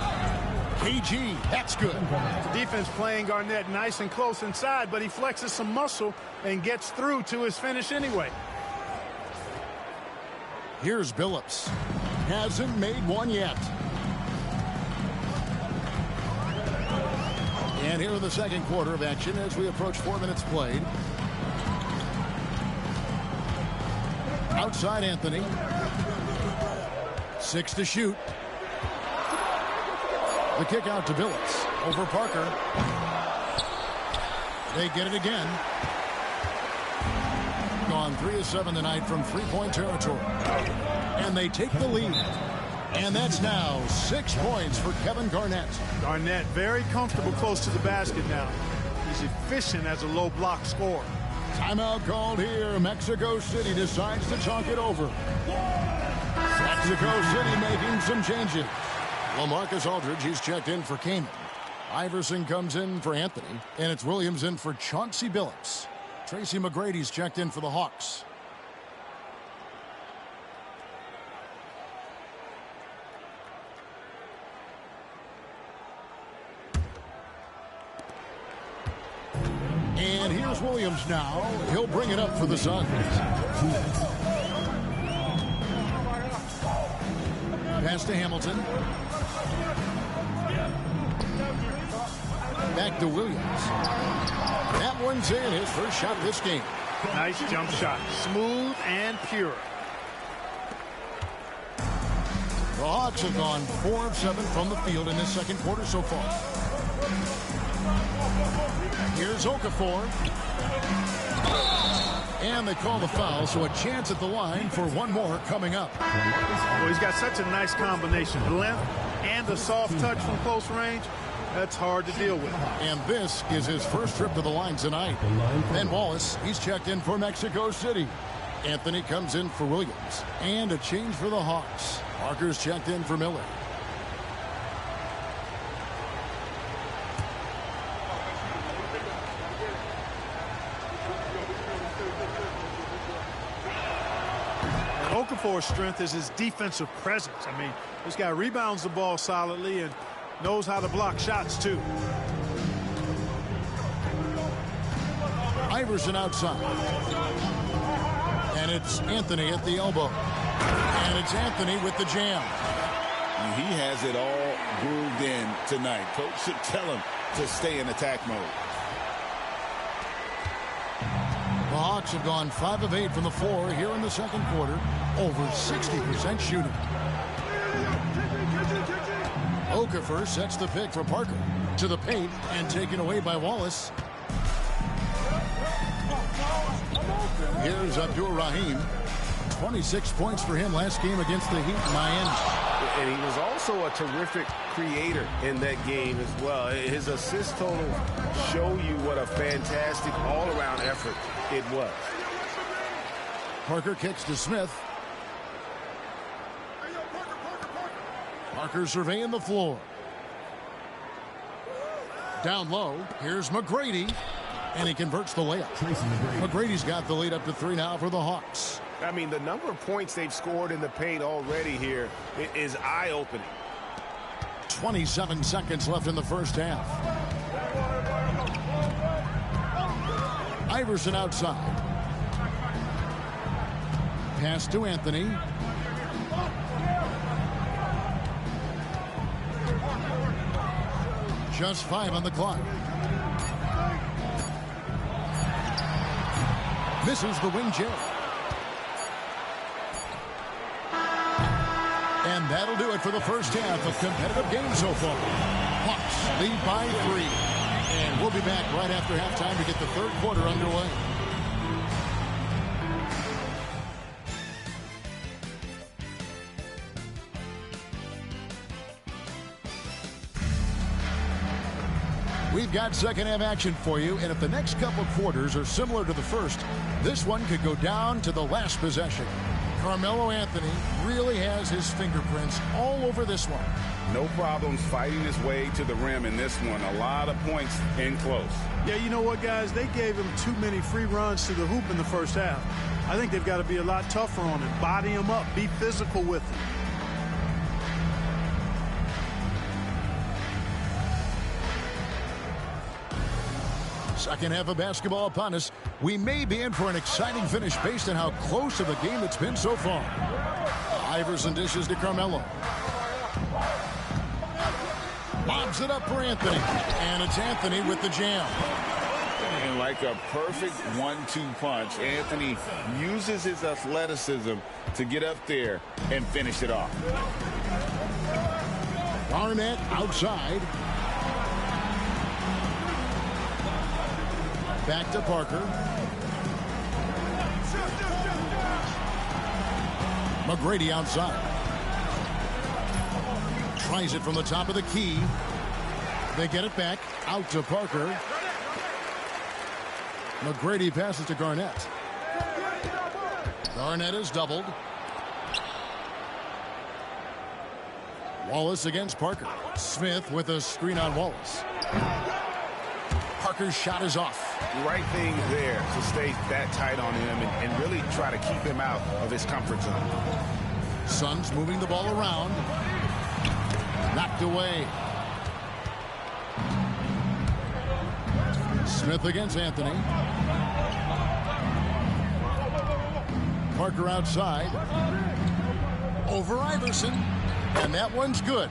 KG, that's good. The defense playing Garnett nice and close inside, but he flexes some muscle and gets through to his finish anyway. Here's Billups. Hasn't made one yet. And here in the second quarter of action as we approach 4 minutes played. Outside Anthony. 6 to shoot. The kick out to Billups. Over Parker. They get it again. Gone 3 of 7 tonight from three-point territory. And they take the lead. And that's now 6 points for Kevin Garnett. Garnett very comfortable close to the basket now. He's efficient as a low block scorer. Timeout called here. Mexico City decides to talk it over. Mexico City making some changes. LaMarcus Aldridge, he's checked in for Kamen. Iverson comes in for Anthony. And it's Williams in for Chauncey Billups. Tracy McGrady's checked in for the Hawks. And here's Williams now. He'll bring it up for the Suns. Pass to Hamilton. Back to Williams. That one's in, his first shot this game. Nice jump shot. Smooth and pure. The Hawks have gone 4 of 7 from the field in this second quarter so far. Here's Okafor. And they call the foul, so a chance at the line for one more coming up. Well, he's got such a nice combination. The length and the soft touch from close range. That's hard to deal with. And this is his first trip to the line tonight. Ben Wallace, he's checked in for Mexico City. Anthony comes in for Williams. And a change for the Hawks. Parker's checked in for Miller. Okafor's strength is his defensive presence. I mean, this guy rebounds the ball solidly and knows how to block shots, too. Iverson outside. And it's Anthony at the elbow. And it's Anthony with the jam. He has it all grooved in tonight. Coach should tell him to stay in attack mode. The Hawks have gone 5 of 8 from the floor here in the second quarter. Over 60% shooting. Okafor sets the pick for Parker. To the paint and taken away by Wallace. Here's Abdul Rahim. 26 points for him last game against the Heat in Miami. And he was also a terrific creator in that game as well. His assist total show you what a fantastic all-around effort it was. Parker kicks to Smith. Parker surveying the floor. Down low, here's McGrady. And he converts the layup. McGrady's got the lead up to 3 now for the Hawks. I mean, the number of points they've scored in the paint already here is eye-opening. 27 seconds left in the first half. Iverson outside. Pass to Anthony. Just 5 on the clock. Misses the wing J. And that'll do it for the first half of competitive games so far. Hawks lead by 3. And we'll be back right after halftime to get the third quarter underway. We've got second half action for you, and if the next couple quarters are similar to the first, this one could go down to the last possession. Carmelo Anthony really has his fingerprints all over this one. No problems fighting his way to the rim in this one. A lot of points in close. Yeah, you know what, guys? They gave him too many free runs to the hoop in the first half. I think they've got to be a lot tougher on him. Body him up. Be physical with him. Second half of basketball upon us. We may be in for an exciting finish based on how close of a game it's been so far. Iverson dishes to Carmelo. Lobs it up for Anthony. And it's Anthony with the jam. And like a perfect 1-2 punch, Anthony uses his athleticism to get up there and finish it off. Barnett outside. Back to Parker. McGrady outside. Tries it from the top of the key. They get it back. Out to Parker. McGrady passes to Garnett. Garnett is doubled. Wallace against Parker. Smith with a screen on Wallace. Parker's shot is off. Right thing there to stay that tight on him and really try to keep him out of his comfort zone. Suns moving the ball around. Knocked away. Smith against Anthony. Parker outside. Over Iverson. And that one's good.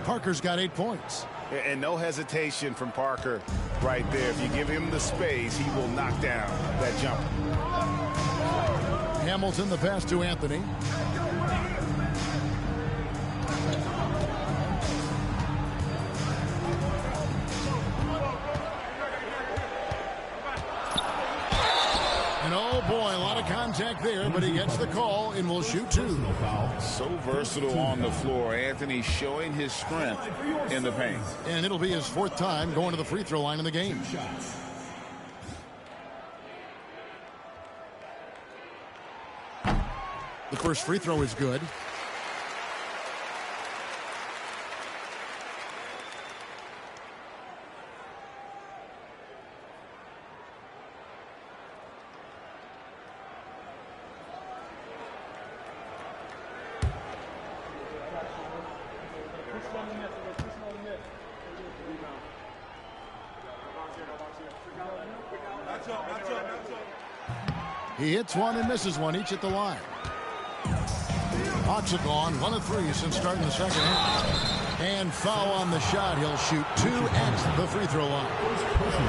Parker's got 8 points. And no hesitation from Parker right there. If you give him the space, he will knock down that jumper. Hamilton the pass to Anthony. And oh boy, a lot of contact there, but he gets the call and will shoot 2. So versatile on the floor. Anthony showing his strength in the paint. And it'll be his 4th time going to the free throw line in the game. The first free throw is good. He hits one and misses one, each at the line. Hawks have gone 1 of 3 since starting the second half. And foul on the shot. He'll shoot 2 at the free throw line.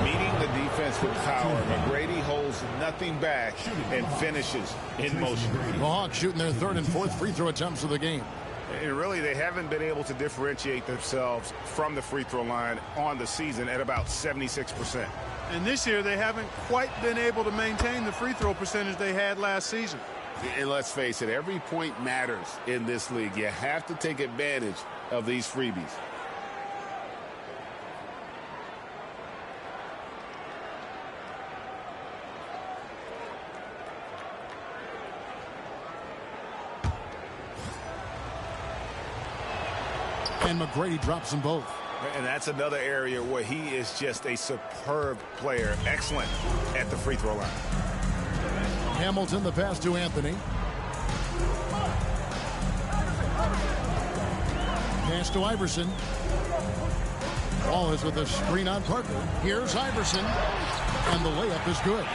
Meeting the defense with power. McGrady holds nothing back and finishes in motion. The Hawks shooting their 3rd and 4th free throw attempts of the game. And really, they haven't been able to differentiate themselves from the free throw line on the season at about 76%. And this year, they haven't quite been able to maintain the free throw percentage they had last season. And let's face it, every point matters in this league. You have to take advantage of these freebies. And McGrady drops them both. And that's another area where he is just a superb player. Excellent at the free throw line. Hamilton, the pass to Anthony. Pass to Iverson. Ball is with a screen on Parker. Here's Iverson. And the layup is good.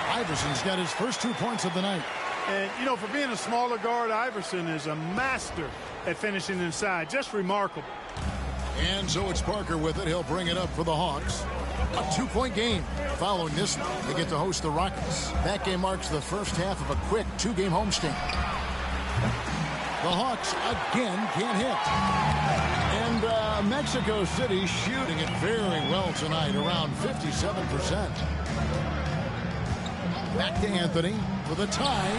Iverson's got his first 2 points of the night. And, you know, for being a smaller guard, Iverson is a master at finishing inside. Just remarkable. And so it's Parker with it. He'll bring it up for the Hawks. A 2-point game. Following this one, they get to host the Rockets. That game marks the first half of a quick 2-game homestand. The Hawks again can't hit. And Mexico City shooting it very well tonight, around 57%. Back to Anthony for the tie.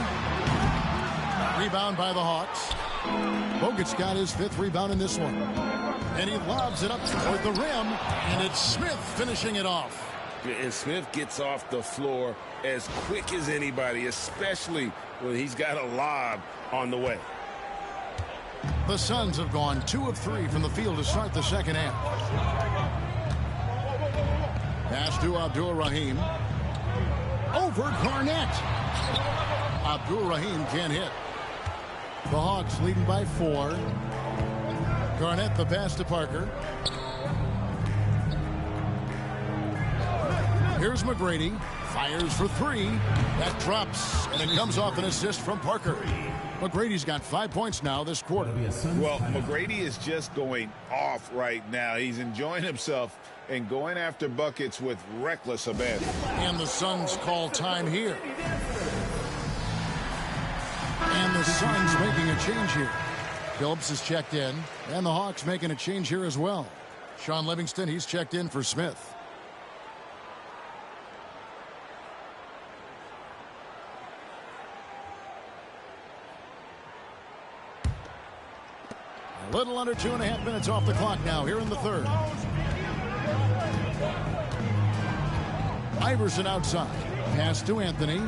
Rebound by the Hawks. Bogut's got his 5th rebound in this one. And he lobs it up toward the rim. And it's Smith finishing it off. And Smith gets off the floor as quick as anybody, especially when he's got a lob on the way. The Suns have gone 2 of 3 from the field to start the second half. Pass to Abdul-Rahim. Over Garnett. Abdul-Rahim can't hit. The Hawks leading by 4. Garnett the pass to Parker. Here's McGrady. Fires for 3. That drops, and it comes off an assist from Parker. McGrady's got 5 points now this quarter. Well, McGrady is just going off right now. He's enjoying himself and going after buckets with reckless abandon. And the Suns call time here. And the Suns making a change here. Phillips is checked in, and the Hawks making a change here as well. Sean Livingston, he's checked in for Smith. A little under 2.5 minutes off the clock now here in the third. Iverson outside. Pass to Anthony.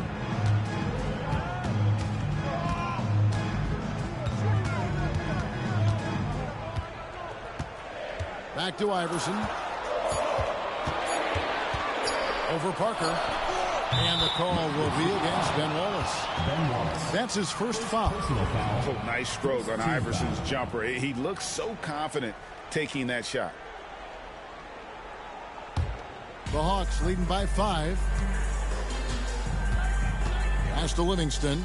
Back to Iverson. Over Parker. And the call will be against Ben Wallace. That's his first foul. Oh, nice stroke on Iverson's jumper. He looks so confident taking that shot. The Hawks leading by 5. Pass to Livingston.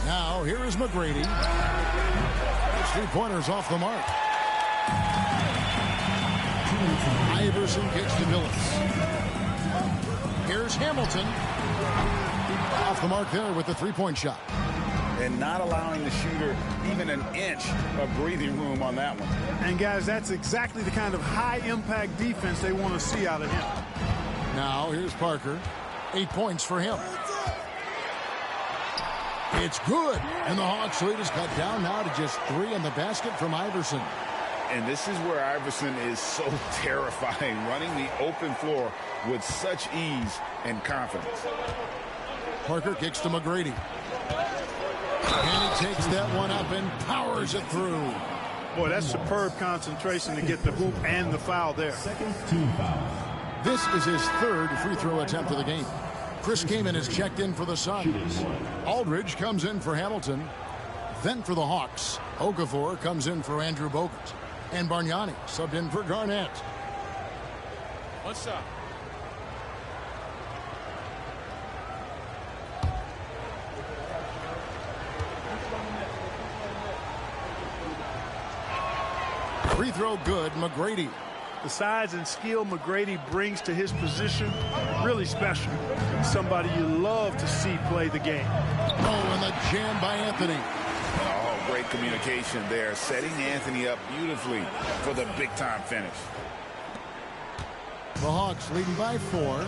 Now here is McGrady. His 3-pointers off the mark. Iverson kicks to Phillips. Here's Hamilton. Off the mark there with the 3-point shot. And not allowing the shooter even an inch of breathing room on that one. And, guys, that's exactly the kind of high-impact defense they want to see out of him. Now, here's Parker. 8 points for him. It's good. And the Hawks lead is cut down now to just 3 in the basket from Iverson. And this is where Iverson is so terrifying, running the open floor with such ease and confidence. Parker kicks to McGrady. And he takes that one up and powers it through. Boy, that's superb concentration to get the hoop and the foul there. Second team foul. This is his 3rd free throw attempt of the game. Chris Kaman is checked in for the Suns. Aldridge comes in for Hamilton. Then for the Hawks, Okafor comes in for Andrew Bogut. And Bargnani subbed in for Garnett. What's up? Free throw good, McGrady. The size and skill McGrady brings to his position, really special. Somebody you love to see play the game. Oh, and the jam by Anthony. Oh, great communication there, setting Anthony up beautifully for the big-time finish. The Hawks leading by 4.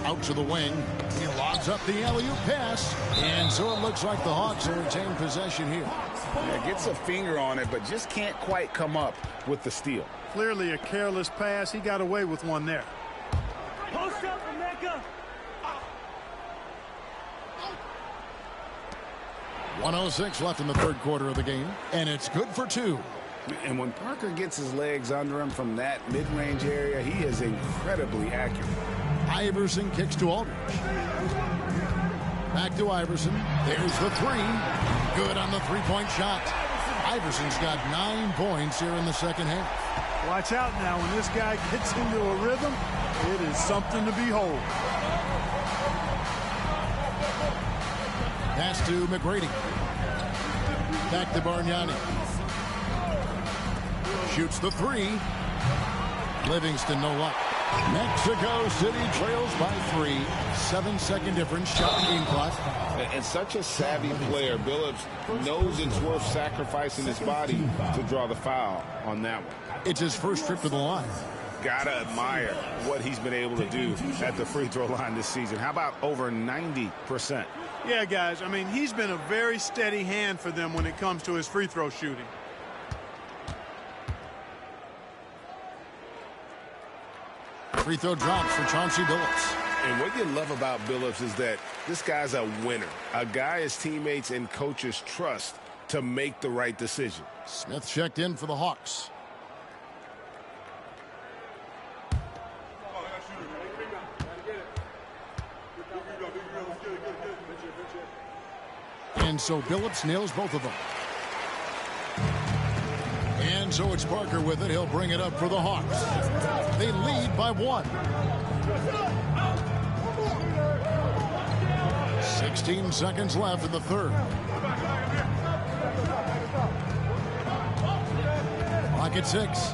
Out to the wing. He lobs up the alley-oop pass. And so it looks like the Hawks will retain possession here. Yeah, gets a finger on it, but just can't quite come up with the steal. Clearly a careless pass. He got away with one there. Post up, Emeka. 1:06 left in the third quarter of the game, and it's good for 2. And when Parker gets his legs under him from that mid-range area, he is incredibly accurate. Iverson kicks to Aldridge. Back to Iverson. There's the 3. Good on the three-point shot. Iverson's got 9 points here in the second half. Watch out now. When this guy gets into a rhythm, it is something to behold. Pass to McGrady. Back to Bargnani. Shoots the 3. Livingston no luck. Mexico City trails by 3. 7-second difference. Shot game clock. And such a savvy player. Billups knows it's worth sacrificing his body to draw the foul on that one. It's his first trip to the line. Gotta admire what he's been able to do at the free throw line this season. How about over 90%? Yeah, guys, I mean, he's been a very steady hand for them when it comes to his free throw shooting. Free throw drops for Chauncey Billups. And what you love about Billups is that this guy's a winner. A guy his teammates and coaches trust to make the right decision. Smith checked in for the Hawks. And so Billups nails both of them. And so it's Parker with it. He'll bring it up for the Hawks. They lead by 1. 16 seconds left in the third. Clock at 6.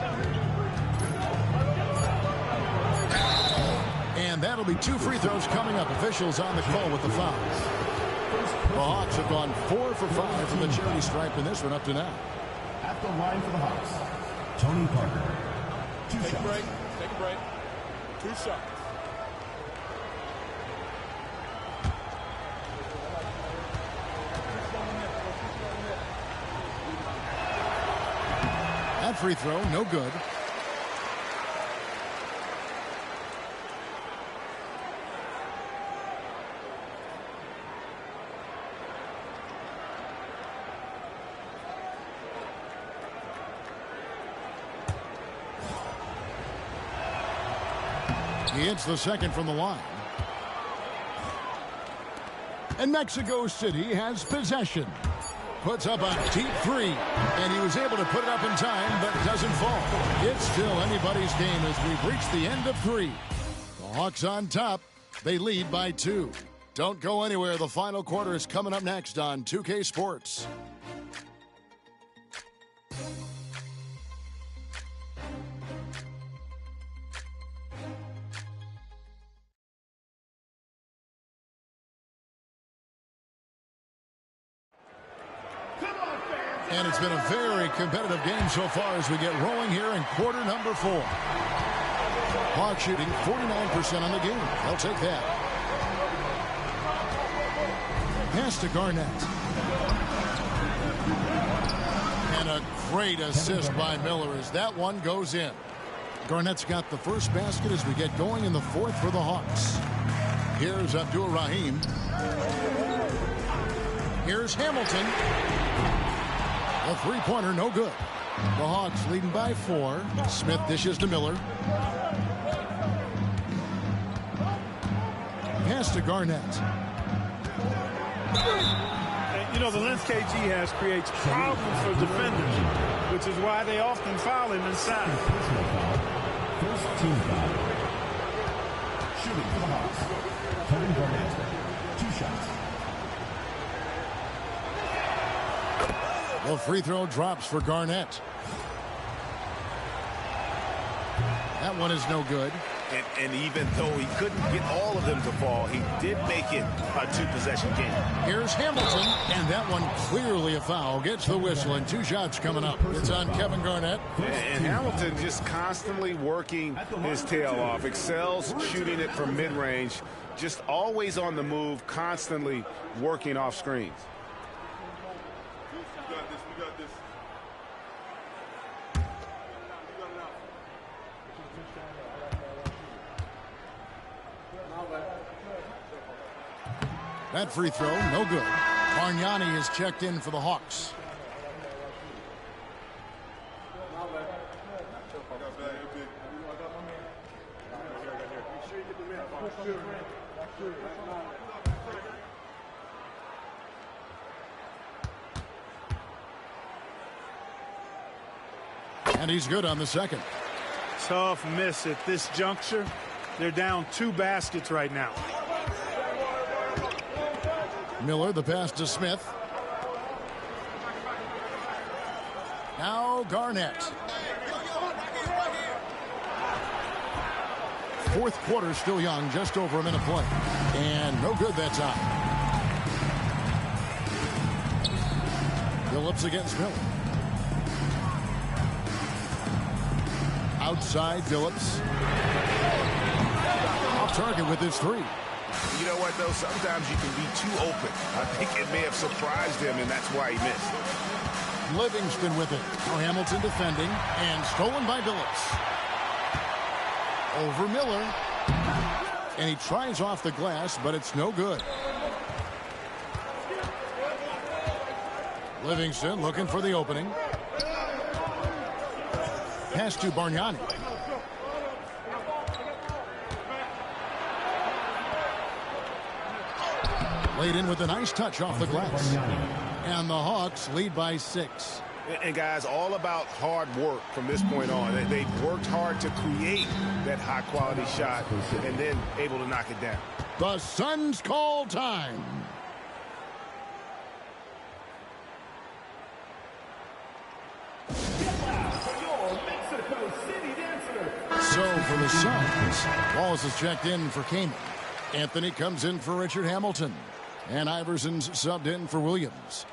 And that'll be 2 free throws coming up. Officials on the call with the fouls. The Hawks have gone 4 for 5 from the charity stripe in this one up to now. At the line for the Hawks, Tony Parker. 2 shots. Take a break. Take a break. 2 shots. That free throw, no good. He hits the second from the line. And Mexico City has possession. Puts up a deep 3. And he was able to put it up in time, but doesn't fall. It's still anybody's game as we've reached the end of 3. The Hawks on top. They lead by 2. Don't go anywhere. The final quarter is coming up next on 2K Sports. And it's been a very competitive game so far as we get rolling here in quarter number 4. Hawks shooting 49% on the game. They'll take that. Pass to Garnett. And a great assist by Miller as that one goes in. Garnett's got the first basket as we get going in the 4th for the Hawks. Here's Abdul-Rahim. Here's Hamilton. A three-pointer, no good. The Hawks leading by 4. Smith dishes to Miller. Pass to Garnett. And, you know, the length KG has creates problems for defenders, which is why they often foul him inside. Personal foul. First team foul. Shooting for the Hawks, Kevin Garnett. 2 shots. The free throw drops for Garnett. That one is no good. And even though he couldn't get all of them to fall, he did make it a 2-possession game. Here's Hamilton, and that one clearly a foul. Gets the whistle, and 2 shots coming up. It's on Kevin Garnett. And Hamilton just constantly working his tail off. Excels shooting it from mid-range. Just always on the move, constantly working off screens. That free throw, no good. Bargnani is checked in for the Hawks. And he's good on the second. Tough miss at this juncture. They're down 2 baskets right now. Miller, the pass to Smith. Now Garnett. Fourth quarter still young, just over a minute play. And no good that time. Phillips against Miller. Outside Phillips. Off target with his 3. You know what, though? Sometimes you can be too open. I think it may have surprised him, and that's why he missed. Livingston with it. Now Hamilton defending, and stolen by Phillips. Over Miller. And he tries off the glass, but it's no good. Livingston looking for the opening. Pass to Bargnani. Laid in with a nice touch off the glass. And the Hawks lead by 6. And guys, all about hard work from this point on. They've worked hard to create that high-quality shot and then able to knock it down. The Suns call time. So for the Suns, Wallace is checked in for Kaman. Anthony comes in for Richard Hamilton. And Iverson's subbed in for Williams.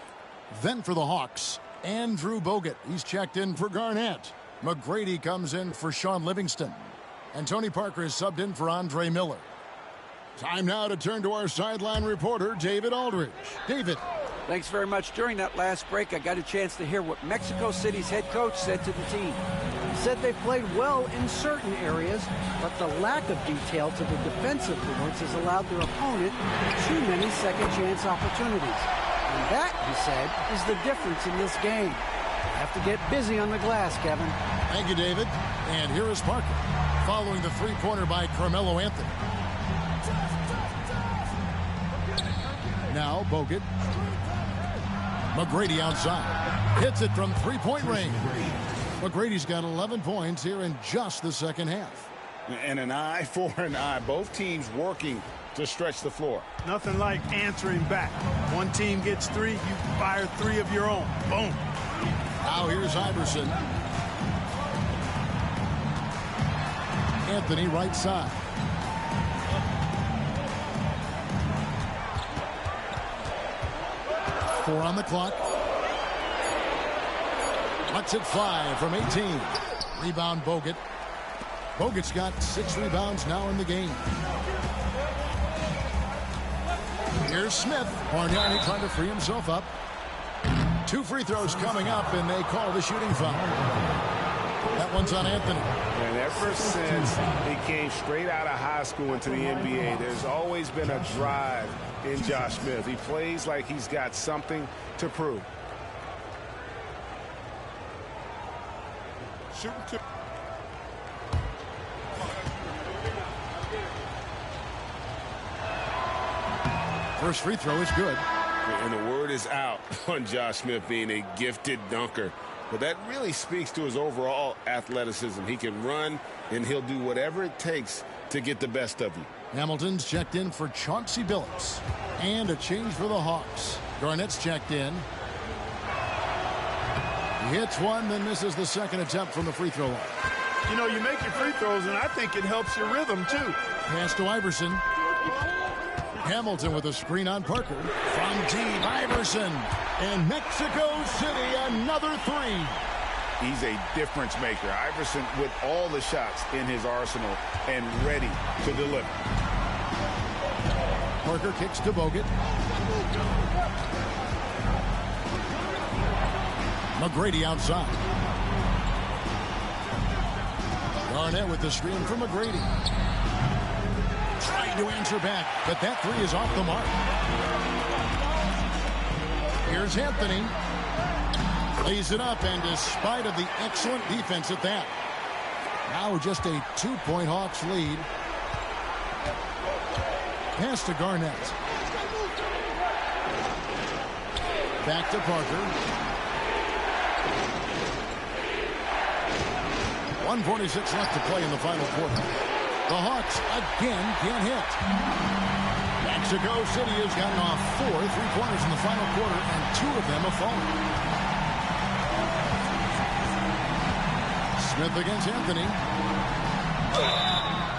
Then for the Hawks, Andrew Bogut. He's checked in for Garnett. McGrady comes in for Sean Livingston. And Tony Parker is subbed in for Andre Miller. Time now to turn to our sideline reporter, David Aldridge. David. Thanks very much. During that last break, I got a chance to hear what Mexico City's head coach said to the team. He said they played well in certain areas, but the lack of detail to the defensive boards has allowed their opponent too many second-chance opportunities. And that, he said, is the difference in this game. Have to get busy on the glass, Kevin. Thank you, David. And here is Parker, following the three-pointer by Carmelo Anthony. Now Bogut. McGrady outside. Hits it from three-point range. McGrady's got 11 points here in just the second half. And an eye for an eye. Both teams working to stretch the floor. Nothing like answering back. One team gets 3, you fire 3 of your own. Boom. Now here's Iverson. Anthony right side. Four on the clock. Lets it fly from 18. Rebound Bogut. Bogut's got 6 rebounds now in the game. Here's Smith. Bargnani trying to free himself up. 2 free throws coming up, and they call the shooting foul. That one's on Anthony. And ever since he came straight out of high school into the NBA, there's always been a drive in Josh Smith. He plays like he's got something to prove. Shooting 2. First free throw is good. And the word is out on Josh Smith being a gifted dunker. But that really speaks to his overall athleticism. He can run, and he'll do whatever it takes to get the best of you. Hamilton's checked in for Chauncey Billups. And a change for the Hawks. Garnett's checked in. He hits one, then misses the second attempt from the free throw line. You know, you make your free throws, and I think it helps your rhythm, too. Pass to Iverson. Hamilton with a screen on Parker. From deep, Iverson. And Mexico City, another 3. He's a difference maker. Iverson with all the shots in his arsenal and ready to deliver. Parker kicks to Bogut. McGrady outside. Garnett with the screen from McGrady. Trying to answer back, but that 3 is off the mark. Here's Anthony. Lays it up, and despite of the excellent defense at that, now just a 2-point Hawks lead. Pass to Garnett. Back to Parker. 1:46 left to play in the final quarter. The Hawks again can't hit. Mexico City has gotten off 4 3-pointers in the final quarter, and 2 of them have fallen. Smith against Anthony.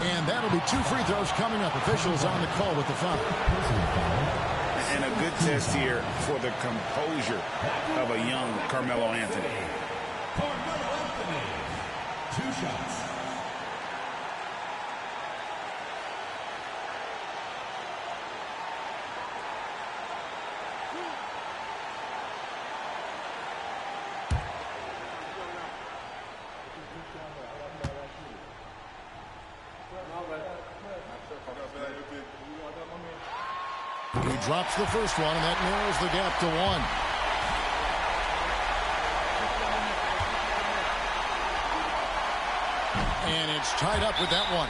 And that'll be 2 free throws coming up. Officials on the call with the foul. And a good test here for the composure of a young Carmelo Anthony. Carmelo Anthony, 2 shots. He drops the first one, and that narrows the gap to 1. And it's tied up with that one.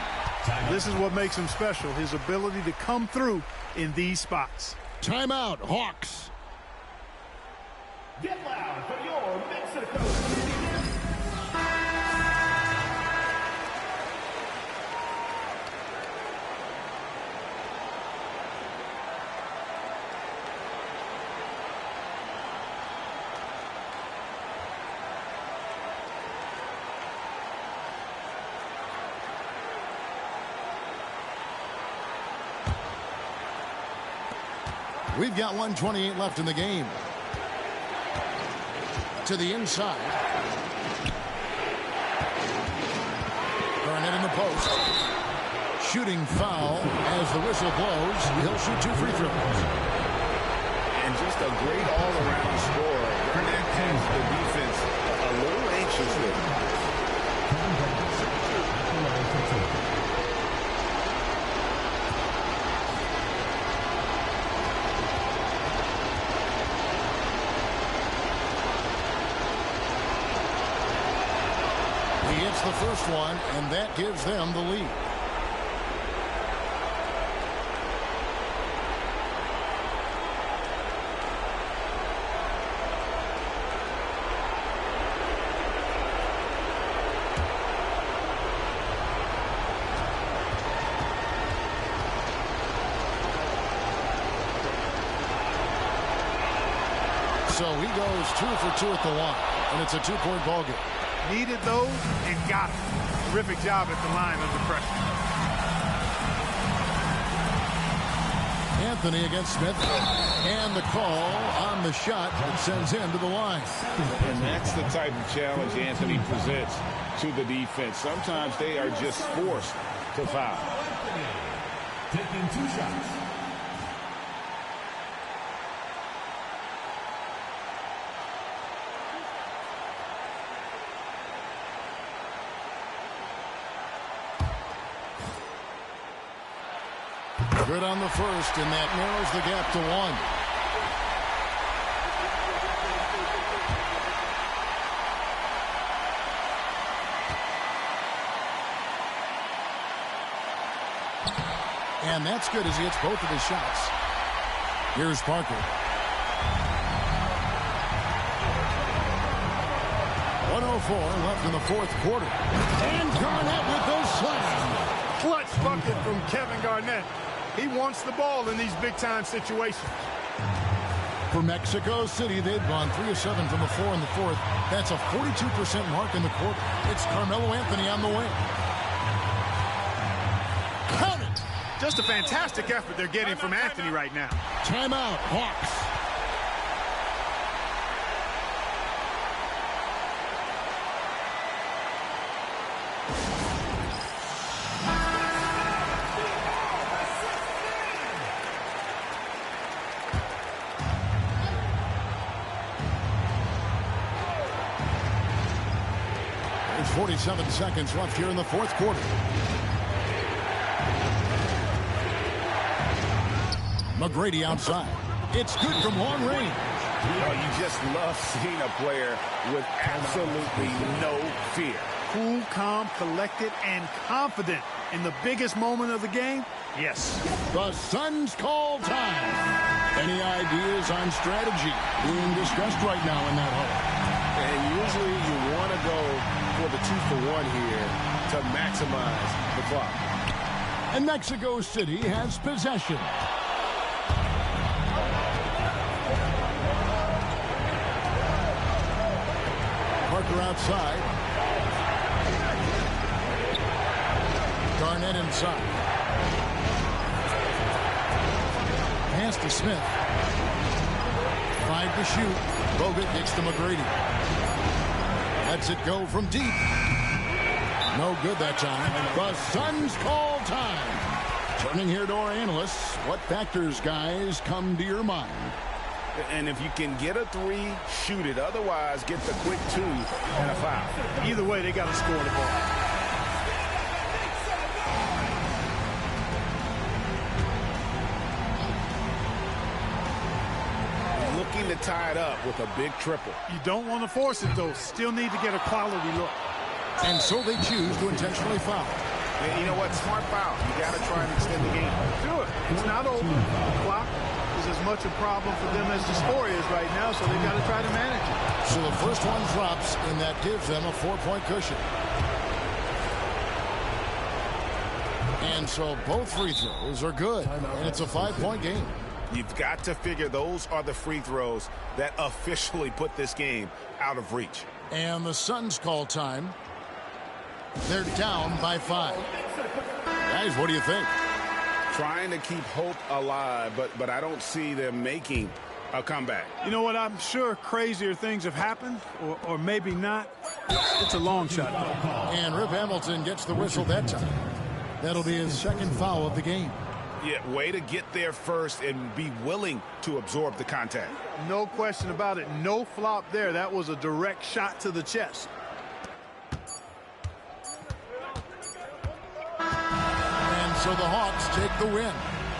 This is what makes him special, his ability to come through in these spots. Timeout, Hawks. Get loud for your Mexico City. We've got 1:28 left in the game. To the inside. Garnett in the post. Shooting foul as the whistle blows. He'll shoot 2 free throws. And just a great all-around scorer. Garnett has the defense a little anxious there. He hits the first one, and that gives them the lead. So he goes 2 for 2 at the line, and it's a 2-point ball game. Needed those and got them. Terrific job at the line under pressure. Anthony against Smith. And the call on the shot that sends him to the line. And that's the type of challenge Anthony presents to the defense. Sometimes they are just forced to foul. Taking 2 shots. Good on the first, and that narrows the gap to 1. And that's good as he hits both of his shots. Here's Parker. 1:04 left in the 4th quarter. And Garnett with the slam. Clutch bucket from Kevin Garnett. He wants the ball in these big-time situations. For Mexico City, they've gone 3 of 7 from the 4 in the 4th. That's a 42% mark in the quarter. It's Carmelo Anthony on the wing. Count it! Just a fantastic effort they're getting from Anthony right now. Timeout, Hawks. There's 47 seconds left here in the 4th quarter. McGrady outside. It's good from long range. Well, you just love seeing a player with absolutely no fear. Cool, calm, collected, and confident in the biggest moment of the game. Yes. The Suns call time. Any ideas on strategy being discussed right now in that huddle? And usually you want to go for the 2-for-1 here to maximize the clock. And Mexico City has possession. Parker outside. Garnett inside. Pass to Smith. 5 to shoot. Bogut kicks to McGrady. Lets it go from deep. No good that time. The Suns call time. Turning here to our analysts. What factors, guys, come to your mind? And if you can get a 3, shoot it. Otherwise, get the quick 2 and a foul. Either way, they got to score the ball. Looking to tie it up with a big triple. You don't want to force it, though. Still need to get a quality look. And so they choose to intentionally foul. And you know what? Smart foul. You got to try and extend the game. Do it. It's not over. The clock is as much a problem for them as the score is right now, so they've got to try to manage it. So the first one drops, and that gives them a 4-point cushion. And so both free throws are good, and it's a 5-point game. You've got to figure those are the free throws that officially put this game out of reach. And the Suns call time. They're down by 5. Guys, what do you think? Trying to keep hope alive, but I don't see them making a comeback. You know what? I'm sure crazier things have happened, or maybe not. It's a long shot, though. And Rip Hamilton gets the whistle that time. That'll be his second foul of the game. Yeah, way to get there first and be willing to absorb the contact. No question about it. No flop there. That was a direct shot to the chest. And so the Hawks take the win.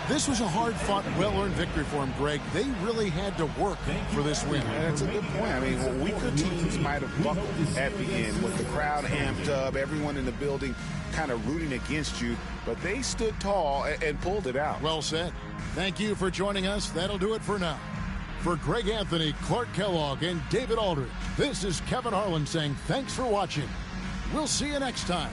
This was a hard-fought, well-earned victory for him, Greg. They really had to work for this win. That's a good point. I mean, weaker teams might have buckled at the end with the crowd amped up, everyone in the building kind of rooting against you, but they stood tall and pulled it out. Well said. Thank you for joining us. That'll do it for now. For Greg Anthony, Clark Kellogg, and David Aldridge, this is Kevin Harlan saying thanks for watching. We'll see you next time.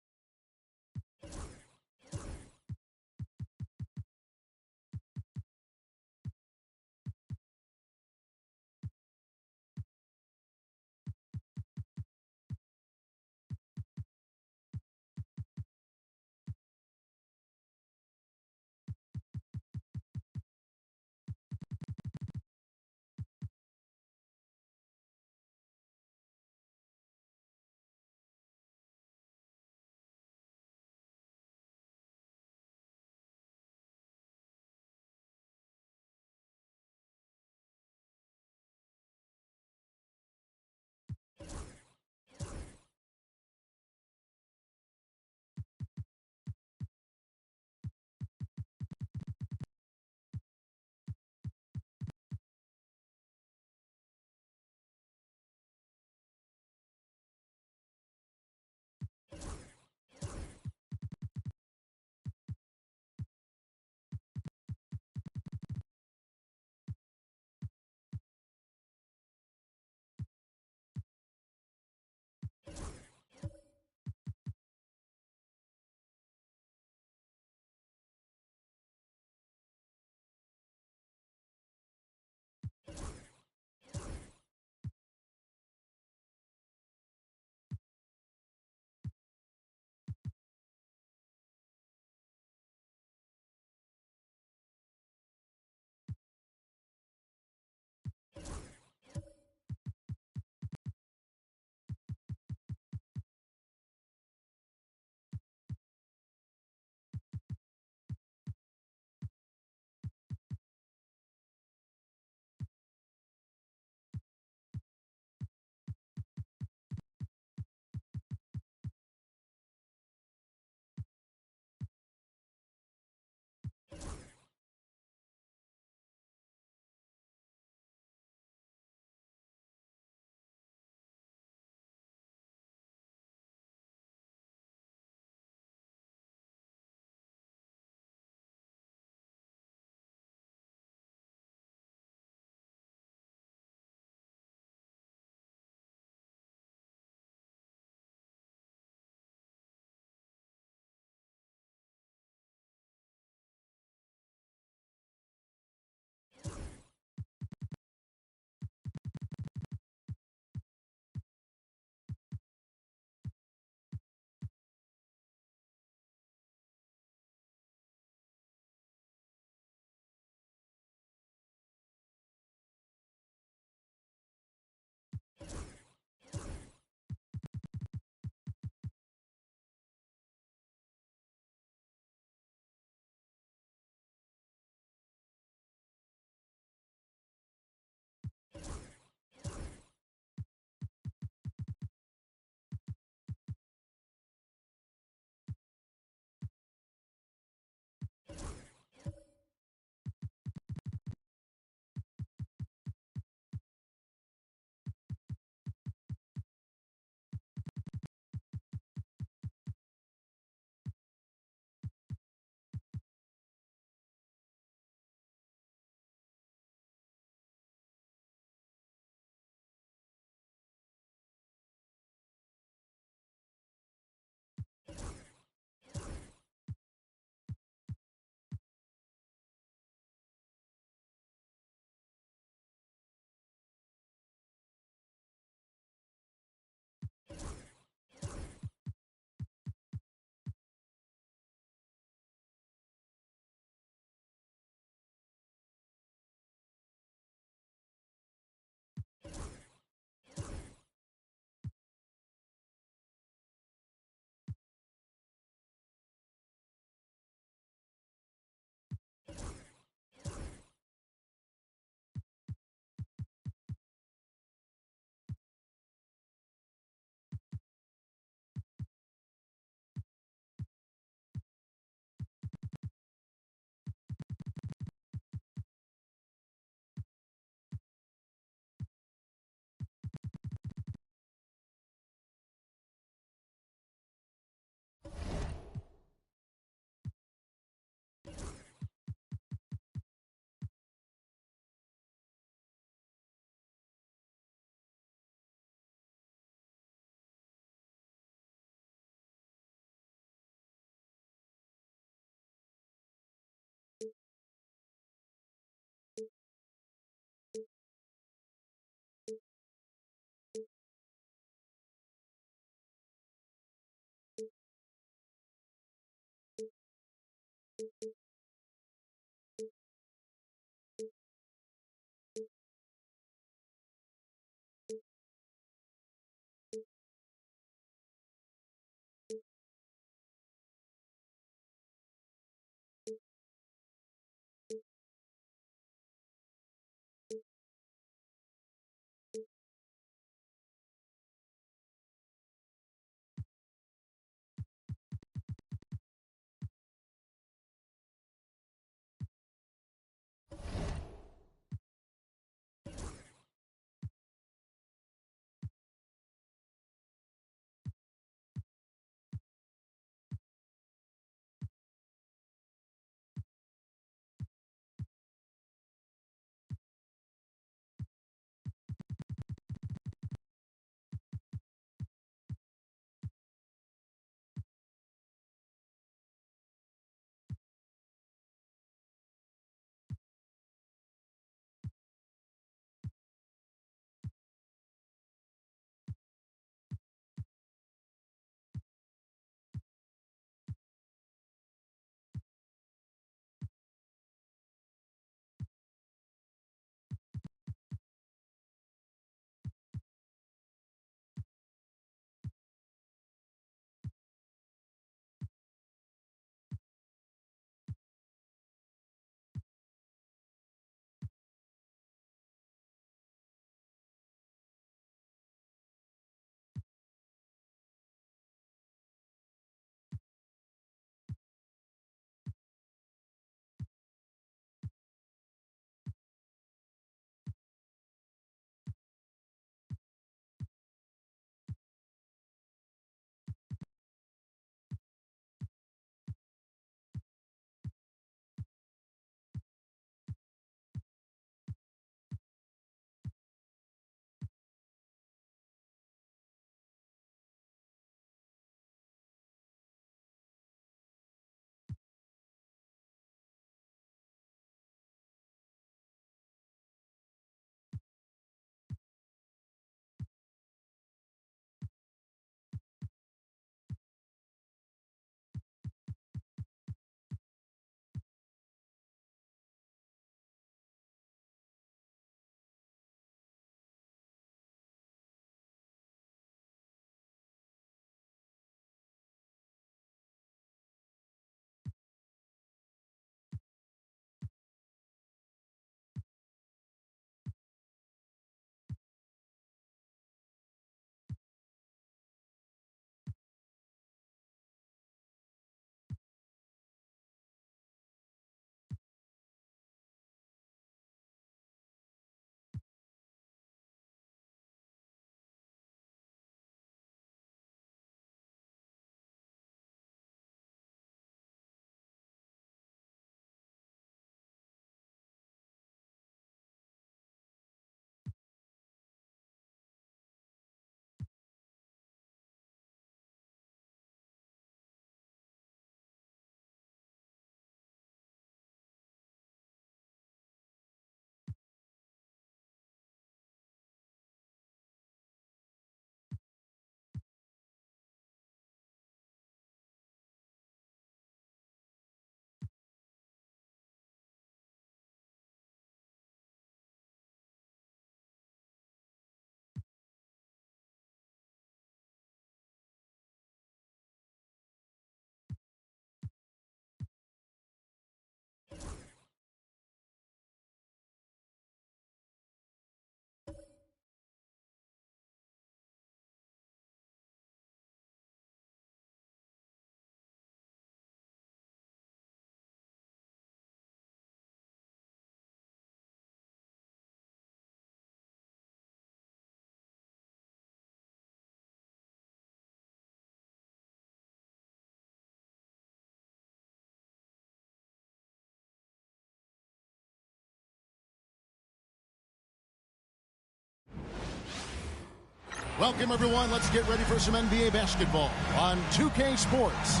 Welcome, everyone. Let's get ready for some NBA basketball on 2K Sports.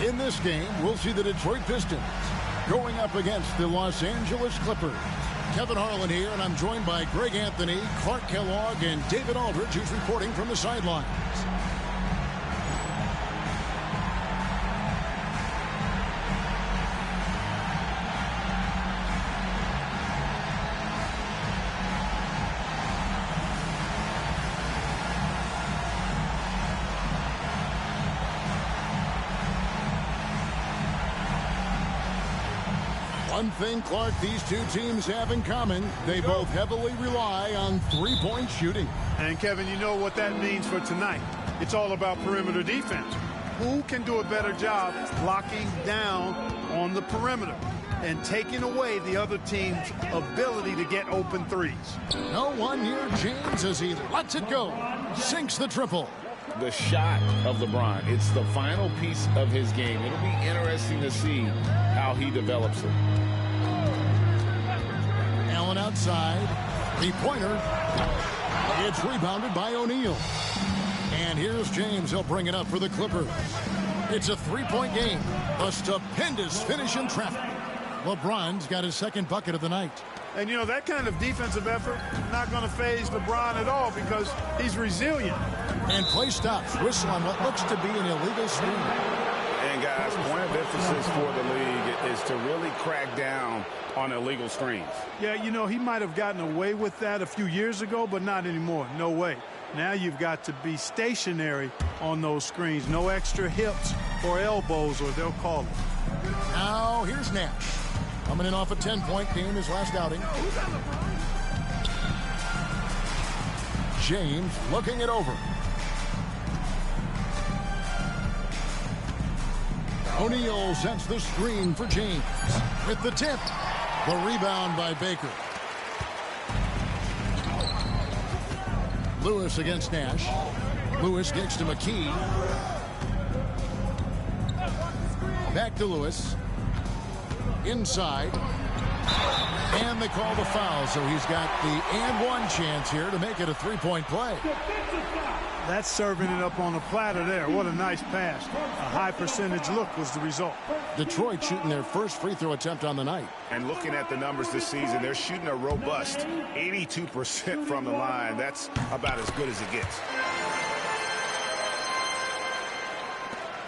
In this game, we'll see the Detroit Pistons going up against the Los Angeles Clippers. Kevin Harlan here, and I'm joined by Greg Anthony, Clark Kellogg, and David Aldridge, who's reporting from the sidelines. One thing, Clark, these two teams have in common, they both heavily rely on three-point shooting. And, Kevin, you know what that means for tonight. It's all about perimeter defense. Who can do a better job locking down on the perimeter and taking away the other team's ability to get open threes? No one near James as he lets it go. Sinks the triple. The shot of LeBron, it's the final piece of his game. It'll be interesting to see how he develops it. Allen outside. Three-pointer. It's rebounded by O'Neal. And here's James. He'll bring it up for the Clippers. It's a three-point game. A stupendous finish in traffic. LeBron's got his second bucket of the night. And, you know, that kind of defensive effort not going to faze LeBron at all because he's resilient. And play stops. Whistle on what looks to be an illegal screen. And, guys, point of emphasis for the league is to really crack down on illegal screens. Yeah, you know, he might have gotten away with that a few years ago, but not anymore. No way. Now you've got to be stationary on those screens. No extra hips or elbows, or they'll call it. Now, here's Nash. Coming in off a 10-point game his last outing. James looking it over. O'Neal sets the screen for James. With the tip. The rebound by Baker. Lewis against Nash. Lewis gets to McKee. Back to Lewis. Inside. And they call the foul, so he's got the and one chance here to make it a three-point play. That's serving it up on a platter there. What a nice pass. A high percentage look was the result. Detroit shooting their first free throw attempt on the night. And looking at the numbers this season, they're shooting a robust 82% from the line. That's about as good as it gets.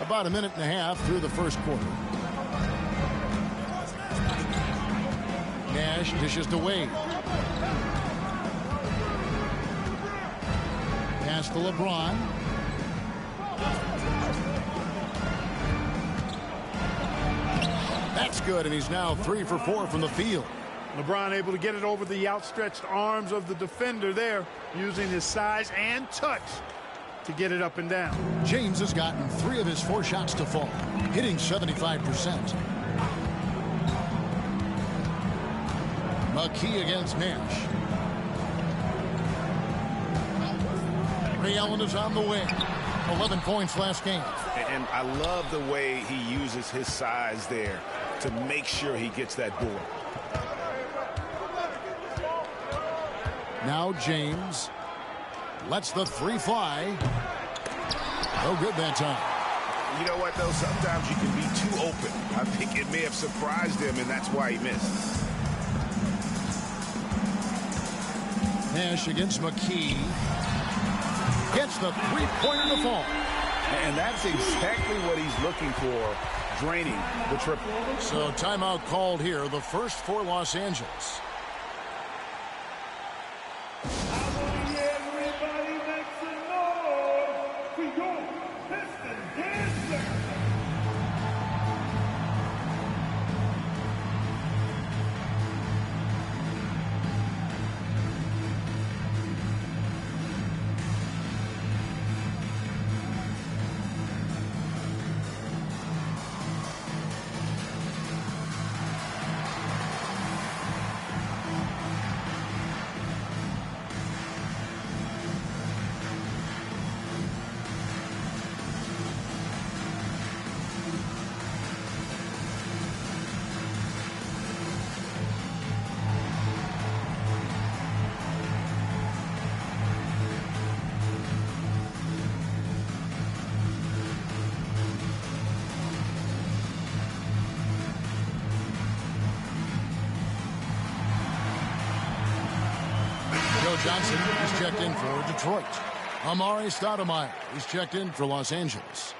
About a minute and a half through the first quarter. Nash dishes to Wade. Pass to LeBron. That's good, and he's now 3 for 4 from the field. LeBron able to get it over the outstretched arms of the defender there, using his size and touch to get it up and down. James has gotten 3 of his 4 shots to fall, hitting 75%. McKee against Nash. Ray Allen is on the wing. 11 points last game. And I love the way he uses his size there to make sure he gets that board. Now James lets the 3 fly. No good that time. You know what, though? Sometimes you can be too open. I think it may have surprised him, and that's why he missed. Nash against McKee. Gets the three-pointer to fall. And that's exactly what he's looking for, draining the triple. So timeout called here, the first for Los Angeles. Johnson is checked in for Detroit. Amari Stoudemire is checked in for Los Angeles.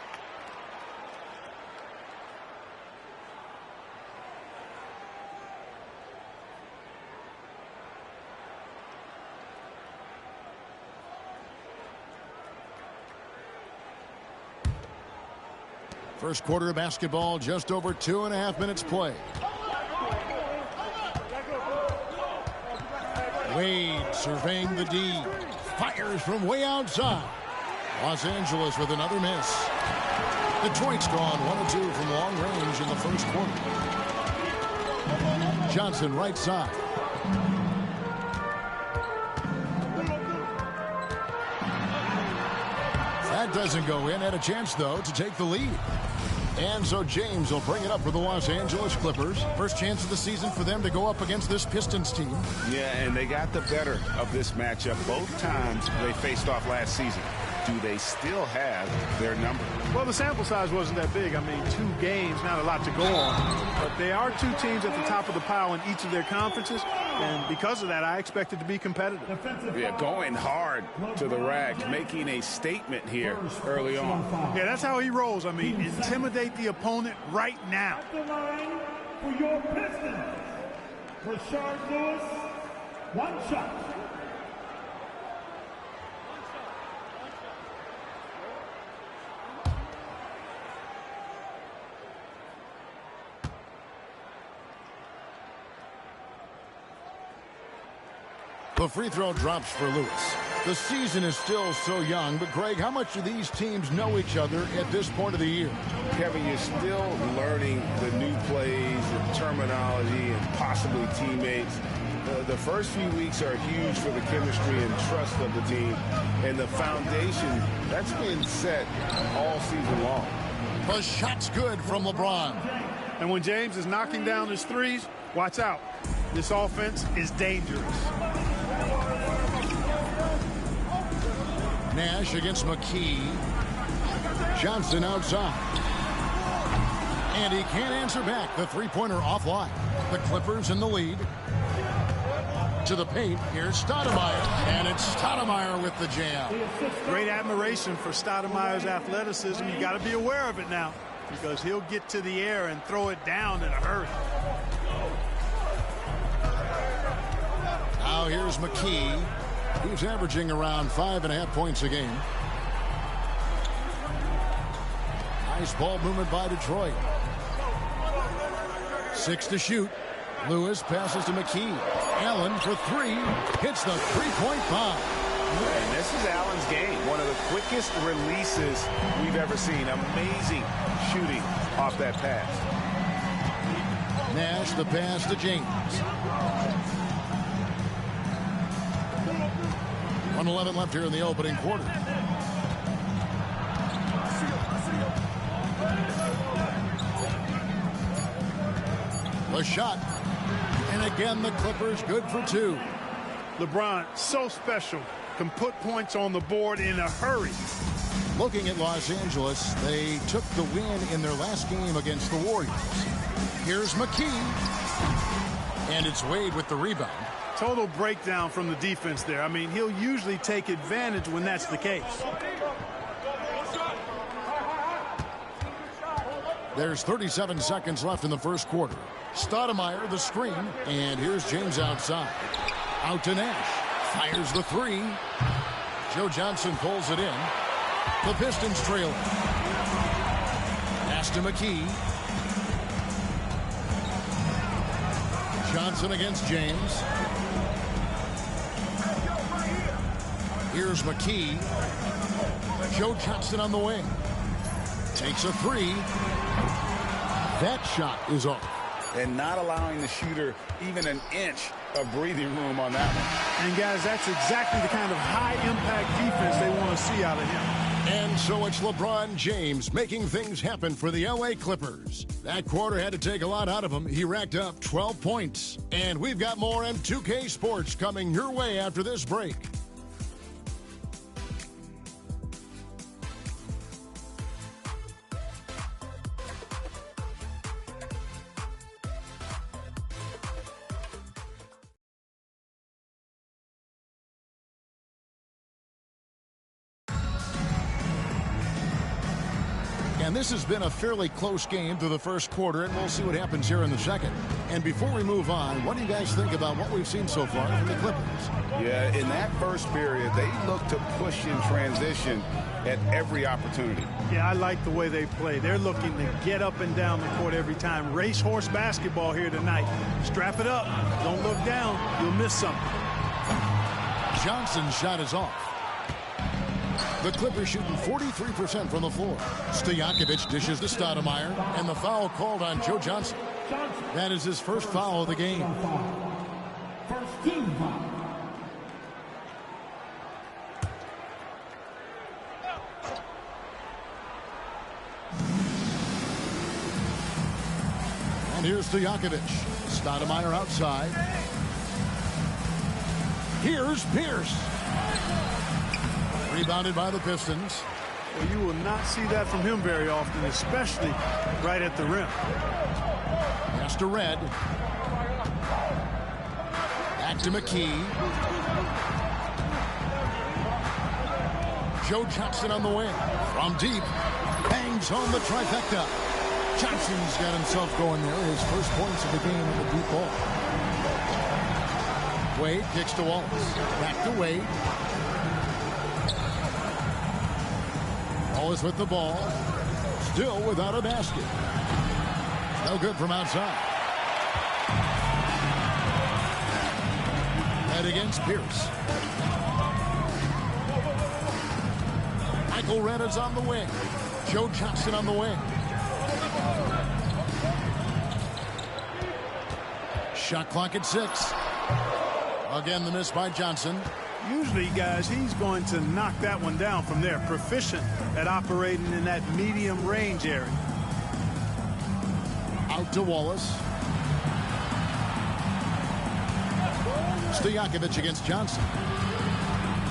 First quarter of basketball, just over 2.5 minutes play. Wade surveying the D. Fires from way outside. Los Angeles with another miss. Detroit's gone 1-2 from long range in the first quarter. Johnson right side. That doesn't go in. Had a chance, though, to take the lead. And so James will bring it up for the Los Angeles Clippers. First chance of the season for them to go up against this Pistons team. Yeah, and they got the better of this matchup both times they faced off last season. Do they still have their number? Well, the sample size wasn't that big. I mean, 2 games, not a lot to go on. But they are 2 teams at the top of the pile in each of their conferences. And because of that, I expect it to be competitive. Yeah, going hard to the rack, making a statement here early on. Yeah, that's how he rolls. I mean, intimidate the opponent right now. The line for your Pistons, Rashard Lewis, 1 shot. The free throw drops for Lewis. The season is still so young, but Greg, how much do these teams know each other at this point of the year? Kevin, you're still learning the new plays and terminology and possibly teammates. The first few weeks are huge for the chemistry and trust of the team. And the foundation, that's been set all season long. The shot's good from LeBron. And when James is knocking down his threes, watch out. This offense is dangerous. Nash against McKee. Johnson outside. And he can't answer back. The three-pointer offline. The Clippers in the lead. To the paint. Here's Stoudemire. And it's Stoudemire with the jam. Great admiration for Stoudemire's athleticism. You got to be aware of it now, because he'll get to the air and throw it down in a hurry. Now here's McKee. He's averaging around 5.5 points a game. Nice ball movement by Detroit. 6 to shoot. Lewis passes to McKee. Allen for 3. Hits the three-point bomb. And this is Allen's game. One of the quickest releases we've ever seen. Amazing shooting off that pass. Nash the pass to James. 1:11 left here in the opening quarter. The shot. And again, the Clippers good for 2. LeBron, so special. Can put points on the board in a hurry. Looking at Los Angeles, they took the win in their last game against the Warriors. Here's McKee. And it's Wade with the rebound. Total breakdown from the defense there. I mean, he'll usually take advantage when that's the case. There's 37 seconds left in the first quarter. Stoudemire the screen, and here's James outside. Out to Nash. Fires the 3. Joe Johnson pulls it in. The Pistons trail. Pass to McKee. Johnson against James. Here's McKee. Joe Johnson on the wing. Takes a 3. That shot is off. And not allowing the shooter even an inch of breathing room on that one. And, guys, that's exactly the kind of high-impact defense they want to see out of him. And so it's LeBron James making things happen for the LA Clippers. That quarter had to take a lot out of him. He racked up 12 points. And we've got more M2K Sports coming your way after this break. And this has been a fairly close game through the first quarter, and we'll see what happens here in the second. And before we move on, what do you guys think about what we've seen so far from the Clippers? Yeah, in that first period, they looked to push in transition at every opportunity. Yeah, I like the way they play. They're looking to get up and down the court every time. Racehorse basketball here tonight. Strap it up. Don't look down. You'll miss something. Johnson's shot is off. The Clippers shooting 43% from the floor. Stojakovic dishes to Stoudemire, and the foul called on Joe Johnson. That is his first foul of the game. First team foul. And here's Stojakovic. Stoudemire outside. Here's Pierce. Rebounded by the Pistons. Well, you will not see that from him very often, especially right at the rim. Pass to Red. Back to McKee. Joe Johnson on the wing. From deep. Bangs home the trifecta. Johnson's got himself going there. His first points of the game with a deep ball. Wade kicks to Wallace. Back to Wade. Wallace with the ball. Still without a basket. No good from outside. And against Pierce. Michael Red is on the wing. Joe Johnson on the wing. Shot clock at 6. Again, the miss by Johnson. Usually, guys, he's going to knock that one down from there. Proficient at operating in that medium range area. Out to Wallace. Stojakovic against Johnson.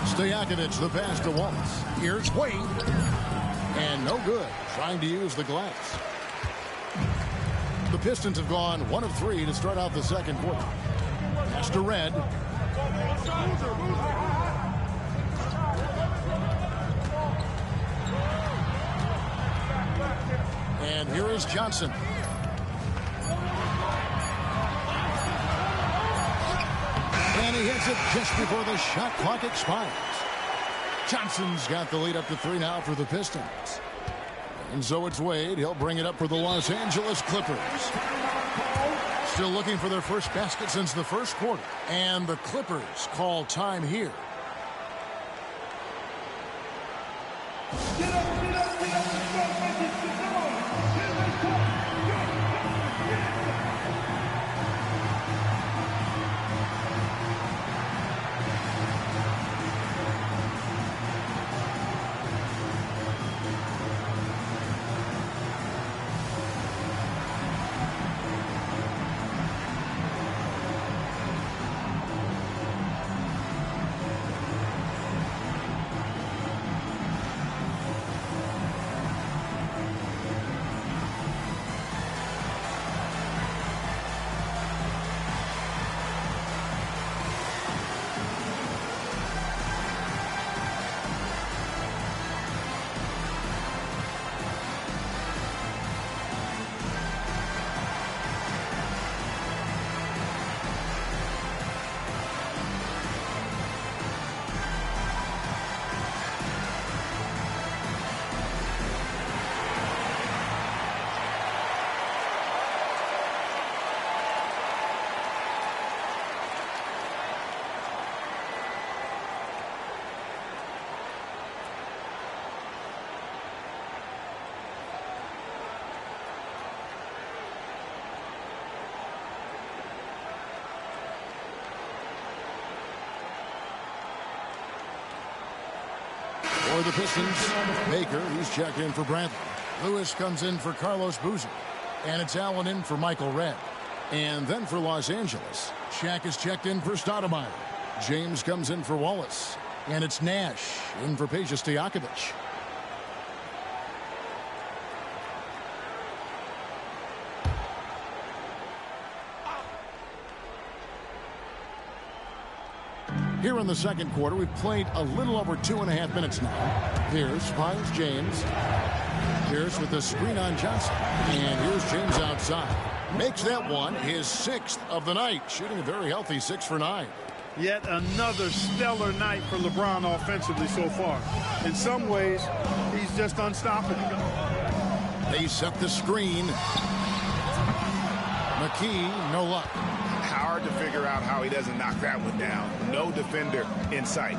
Stojakovic, the pass to Wallace. Here's Wade. And no good. Trying to use the glass. The Pistons have gone 1 of 3 to start out the second quarter. Pass to Red. And here is Johnson. And he hits it just before the shot clock expires. Johnson's got the lead up to 3 now for the Pistons. And so it's Wade. He'll bring it up for the Los Angeles Clippers. Still looking for their first basket since the first quarter. And the Clippers call time here. For the Pistons, Baker, he's checked in for Bradley. Lewis comes in for Carlos Boozer. And it's Allen in for Michael Red. And then for Los Angeles, Shaq is checked in for Stoudemire. James comes in for Wallace. And it's Nash in for Peja Stojakovic. Here in the second quarter, we've played a little over 2.5 minutes now. Pierce finds James. Pierce with the screen on Johnson. And here's James outside. Makes that one his 6th of the night. Shooting a very healthy 6 for 9. Yet another stellar night for LeBron offensively so far. In some ways, he's just unstoppable. They set the screen. McKee, no luck. hard to figure out how he doesn't knock that one down. No defender in sight.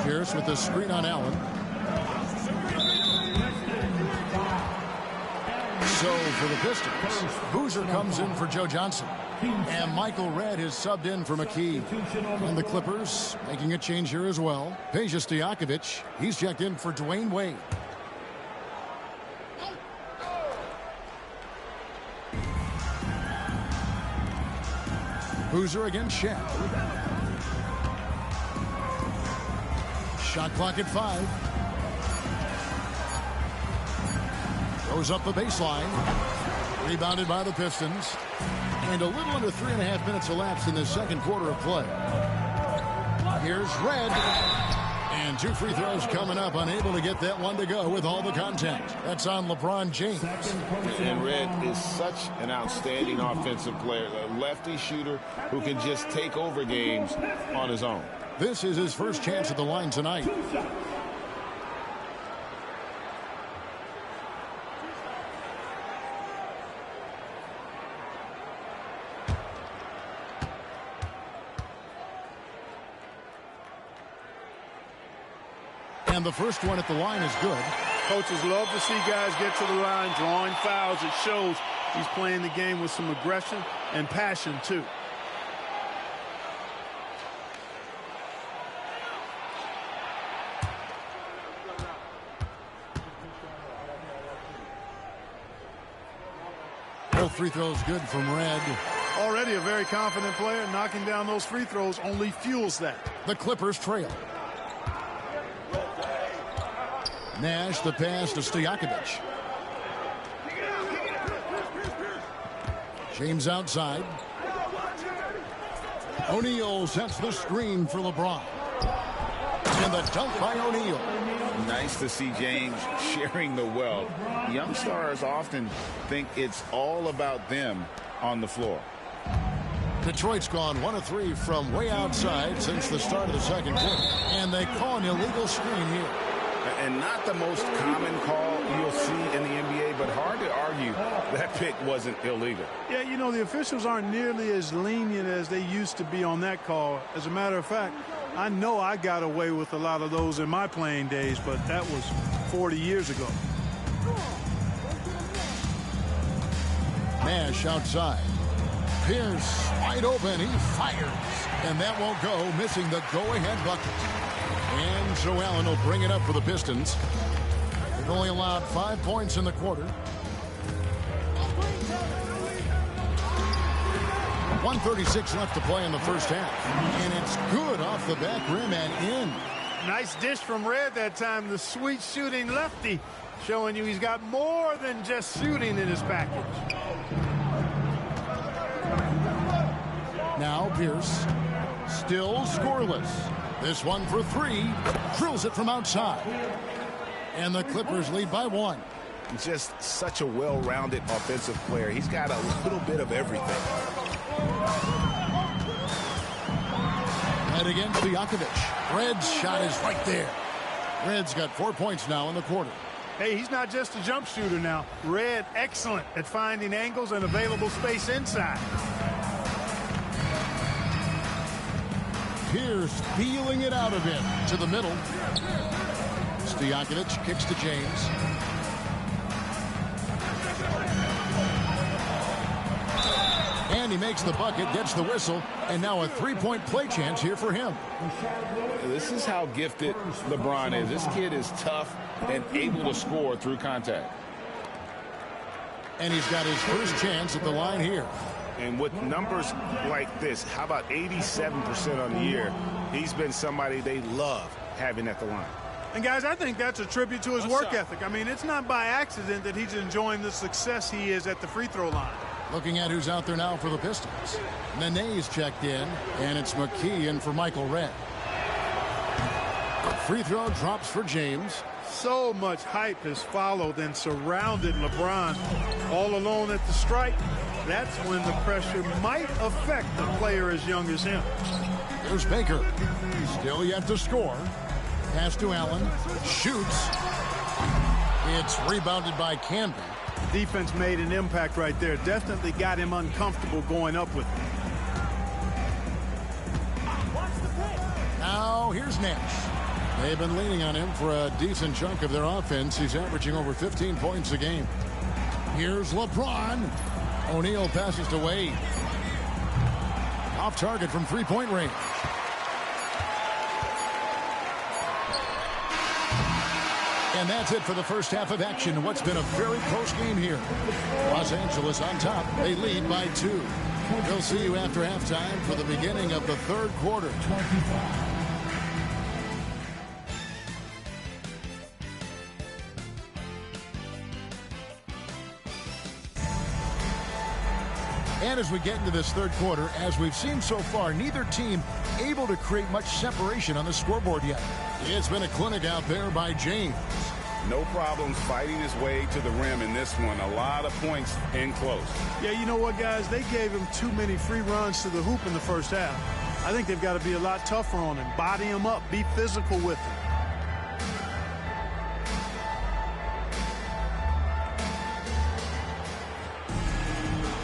Pierce with the screen on Allen. So for the Pistons, Boozer comes in for Joe Johnson. And Michael Redd is subbed in for McKee. And the Clippers making a change here as well. Peja Stojakovic, he's checked in for Dwayne Wade. Boozer against Shaq. Shot clock at 5. Goes up the baseline. Rebounded by the Pistons. And a little under 3.5 minutes elapsed in the second quarter of play. Here's Redd. And 2 free throws coming up. Unable to get that one to go with all the contact. That's on LeBron James. And Redd is such an outstanding offensive player. A lefty shooter who can just take over games on his own. This is his first chance at the line tonight. And the first one at the line is good. Coaches love to see guys get to the line, drawing fouls. It shows he's playing the game with some aggression and passion, too. Both free throws good from Redd. Already a very confident player. Knocking down those free throws only fuels that. The Clippers trail. Nash the pass to Stojakovic. James outside. O'Neal sets the screen for LeBron. And the dunk by O'Neal. Nice to see James sharing the wealth. Young stars often think it's all about them on the floor. Detroit's gone 1 of 3 from way outside since the start of the second quarter. And they call an illegal screen here. And not the most common call you'll see in the NBA, but hard to argue that pick wasn't illegal. Yeah, you know, the officials aren't nearly as lenient as they used to be on that call. As a matter of fact, I know I got away with a lot of those in my playing days, but that was 40 years ago. Nash outside. Pierce wide open. He fires. And that won't go, missing the go-ahead bucket. And Joe Allen will bring it up for the Pistons. They've only allowed 5 points in the quarter. 1:36 left to play in the first half. And it's good off the back rim and in. Nice dish from Redd that time. The sweet shooting lefty, showing you he's got more than just shooting in his package. Now Pierce, still scoreless. This one for 3, drills it from outside. And the Clippers lead by 1. Just such a well-rounded offensive player. He's got a little bit of everything. And against Stojakovic. Redd's shot is right there. Redd's got 4 points now in the quarter. Hey, he's not just a jump shooter now. Redd, excellent at finding angles and available space inside. Pierce feeling it out of him to the middle. Stojakovic kicks to James. And he makes the bucket, gets the whistle, and now a three-point play chance here for him. This is how gifted LeBron is. This kid is tough and able to score through contact. And he's got his first chance at the line here. And with numbers like this, how about 87% on the year? He's been somebody they love having at the line. And, guys, I think that's a tribute to his work ethic. I mean, it's not by accident that he's enjoying the success he is at the free throw line. Looking at who's out there now for the Pistons. Nene's checked in, and it's McKee in for Michael Redd. Free throw drops for James. So much hype has followed and surrounded LeBron. All alone at the stripe, that's when the pressure might affect a player as young as him. There's Baker. Still yet to score. Pass to Allen. Shoots. It's rebounded by Canby. defense made an impact right there. Definitely got him uncomfortable going up with it. Now here's Nash. They've been leaning on him for a decent chunk of their offense. He's averaging over 15 points a game. Here's LeBron. O'Neal passes to Wade. Off target from three-point range. And that's it for the first half of action. What's been a very close game here. Los Angeles on top. They lead by 2. We'll see you after halftime for the beginning of the third quarter. And as we get into this third quarter, as we've seen so far, neither team able to create much separation on the scoreboard yet. It's been a clinic out there by James. No problems fighting his way to the rim in this one. A lot of points in close. Yeah, you know what, guys? They gave him too many free runs to the hoop in the first half. I think they've got to be a lot tougher on him. Body him up. Be physical with him.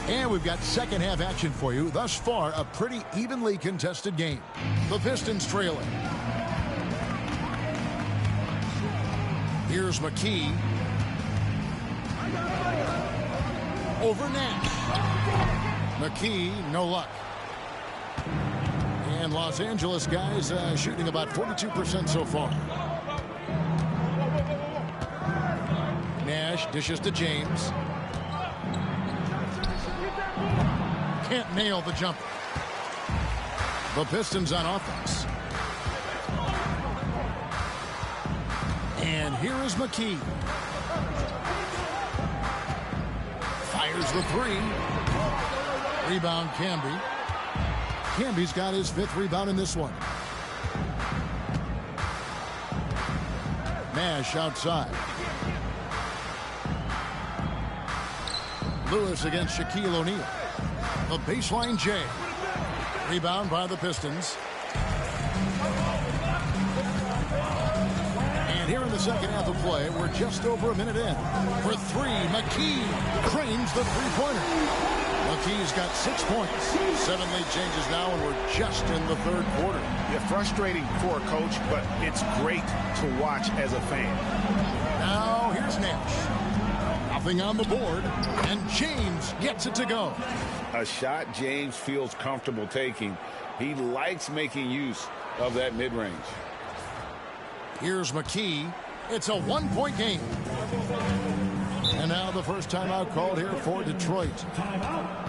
And we've got second half action for you. Thus far, a pretty evenly contested game. The Pistons trailing. Here's McKee. Over Nash. McKee, no luck. And Los Angeles guys shooting about 42% so far. Nash dishes to James. Can't nail the jumper. The Pistons on offense. And here is McKee. Fires the three. Rebound, Camby. Camby's got his 5th rebound in this one. Nash outside. Lewis against Shaquille O'Neal. The baseline J. Rebound by the Pistons. And here in the second half of play, we're just over a minute in. For 3, McKee cranes the three-pointer. McKee's got 6 points. 7 lead changes now, and we're just in the third quarter. Yeah, frustrating for a coach, but it's great to watch as a fan. Now here's Nash. Nothing on the board, and James gets it to go. A shot James feels comfortable taking. He likes making use of that mid-range. Here's McKee. It's a 1-point game. And now the first timeout called here for Detroit. Timeout.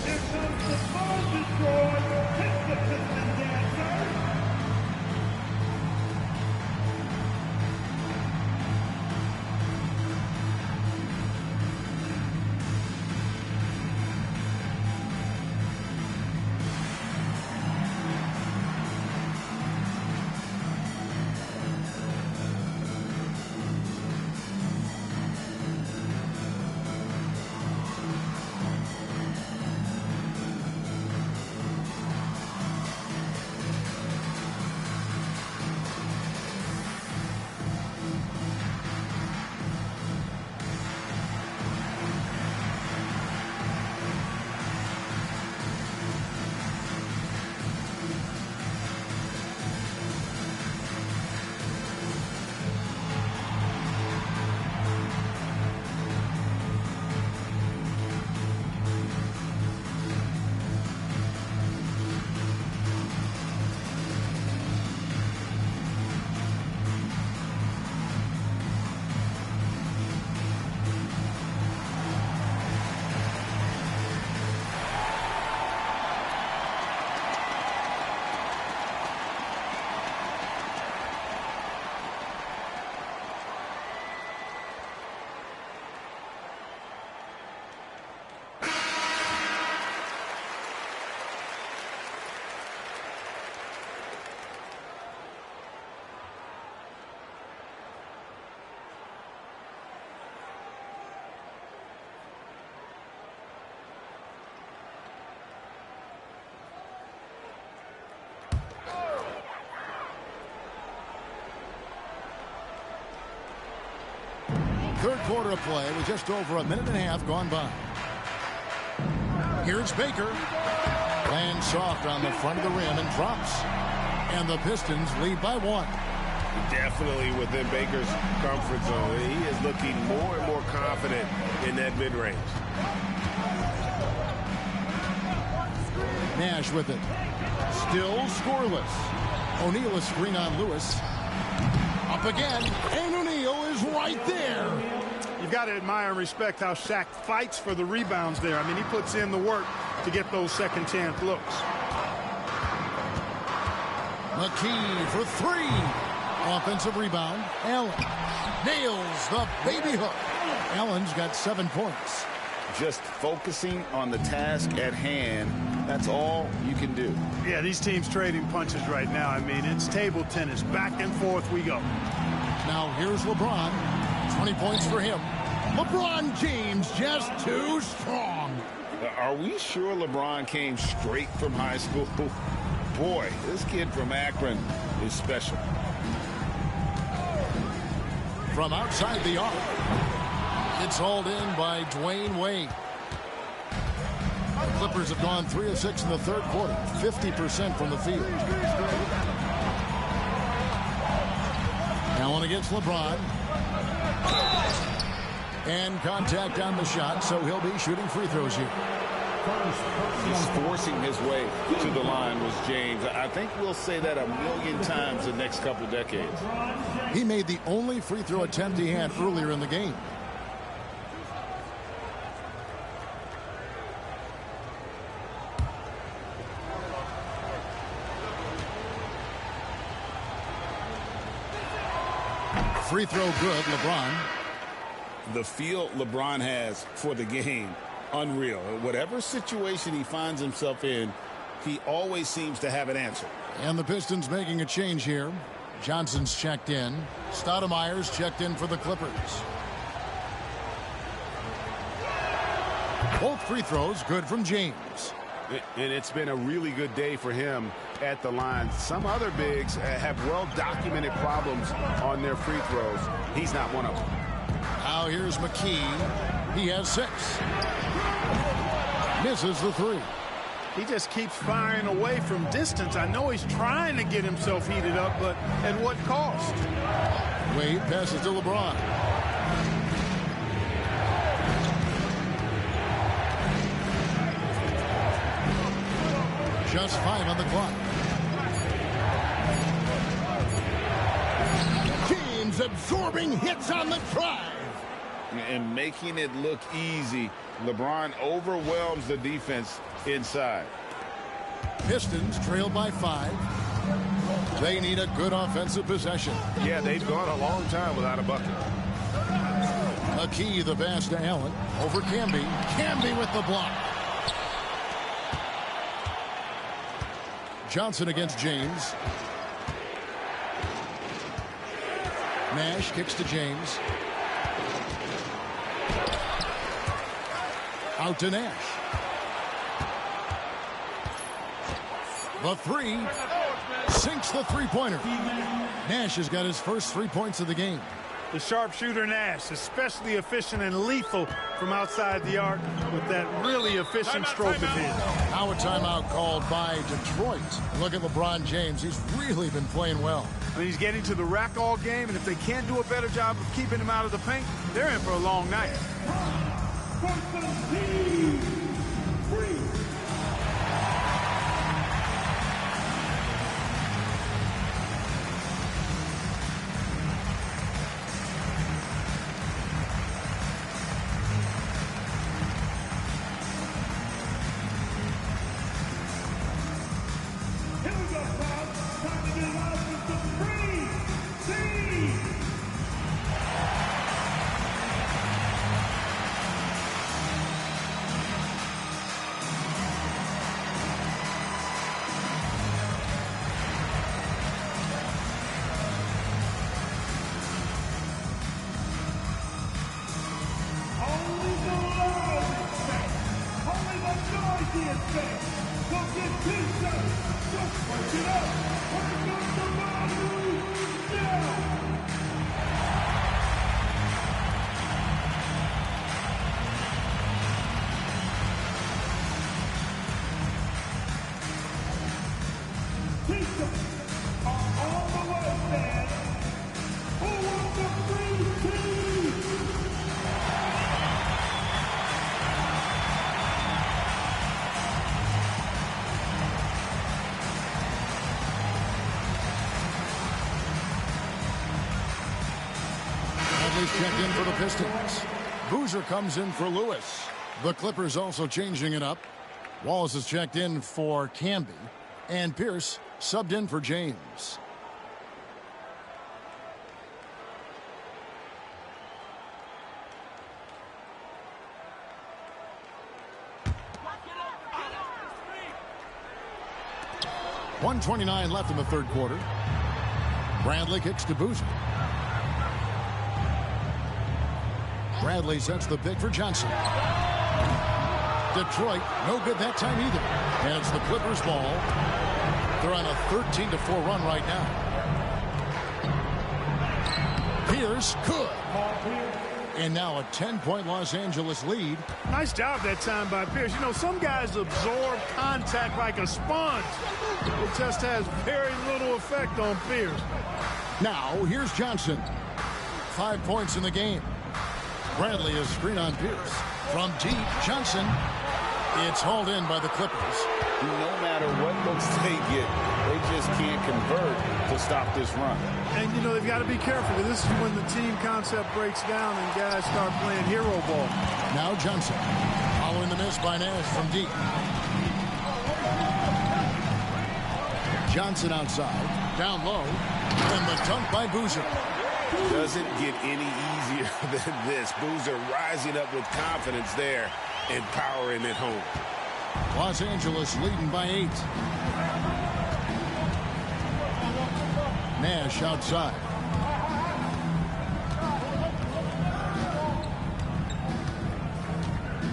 Here comes the ball Detroit. Hit the Piston dancer. Third quarter of play with just over a minute and a half gone by. Here's Baker. Lands soft on the front of the rim and drops. And the Pistons lead by 1. Definitely within Baker's comfort zone. He is looking more and more confident in that mid-range. Nash with it. Still scoreless. O'Neal a screen on Lewis. Up again, and O'Neal is right there. You've got to admire and respect how Shaq fights for the rebounds there. I mean, he puts in the work to get those second chance looks. McKee for 3. Offensive rebound. Allen nails the baby hook. Allen's got 7 points. Just focusing on the task at hand, that's all you can do. Yeah, these teams trading punches right now. I mean, it's table tennis. Back and forth we go. Now here's LeBron. 20 points for him. LeBron James just too strong. Are we sure LeBron came straight from high school? Boy, this kid from Akron is special. From outside the arc. It's hauled in by Dwayne Wade. The Clippers have gone 3 of 6 in the third quarter. 50% from the field. Allen against LeBron. And contact on the shot, so he'll be shooting free throws here. He's forcing his way to the line was James. I think we'll say that a million times the next couple decades. He made the only free throw attempt he had earlier in the game. Free throw good, LeBron. The feel LeBron has for the game, unreal. Whatever situation he finds himself in, he always seems to have an answer. And the Pistons making a change here. Johnson's checked in. Stoudemire's checked in for the Clippers. Both free throws good from James. And it's been a really good day for him at the line. Some other bigs have well-documented problems on their free throws. He's not one of them. Now here's McKee. He has 6. Misses the 3. He just keeps firing away from distance. I know he's trying to get himself heated up, but at what cost? Wade passes to LeBron. Just 5 on the clock. James absorbing hits on the drive. And making it look easy. LeBron overwhelms the defense inside. Pistons trail by 5. They need a good offensive possession. Yeah, they've gone a long time without a bucket. McKee the pass to Allen. Over Camby. Camby with the block. Johnson against James. Nash kicks to James. Out to Nash. The 3 sinks the three-pointer. Nash has got his first 3 points of the game. The sharpshooter Nash, especially efficient and lethal from outside the arc with that really efficient stroke of his. Now a timeout called by Detroit. Look at LeBron James. He's really been playing well. I mean, he's getting to the rack all game, and if they can't do a better job of keeping him out of the paint, they're in for a long night. Bradley's checked in for the Pistons. Boozer comes in for Lewis. The Clippers also changing it up. Wallace is checked in for Camby. And Pierce subbed in for James. .129 left in the third quarter. Bradley kicks to Boozer. Bradley sets the pick for Johnson. Detroit, no good that time either. And it's the Clippers' ball. They're on a 13-4 run right now. Pierce, good. And now a 10-point Los Angeles lead. Nice job that time by Pierce. You know, some guys absorb contact like a sponge. It just has very little effect on Pierce. Now, here's Johnson. 5 points in the game. Bradley is screen on Pierce. From deep, Johnson. It's hauled in by the Clippers. No matter what looks they get, they just can't convert to stop this run. And, you know, they've got to be careful. This is when the team concept breaks down and guys start playing hero ball. Now Johnson. Following the miss by Nash from deep. Johnson outside. Down low. And the dunk by Boozer. Doesn't get any easier than this. Boozer rising up with confidence there and powering it home. Los Angeles leading by 8. Nash outside.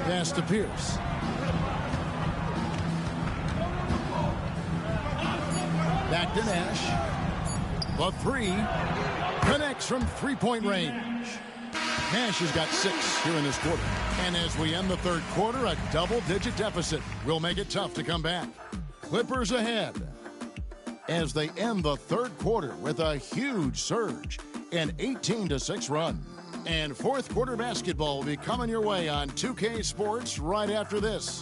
Pass to Pierce. Back to Nash. The three. Connects from three-point range. Nash has got 6 here in this quarter. And as we end the third quarter, a double-digit deficit will make it tough to come back. Clippers ahead as they end the third quarter with a huge surge, an 18-6 run. And fourth quarter basketball will be coming your way on 2K Sports right after this.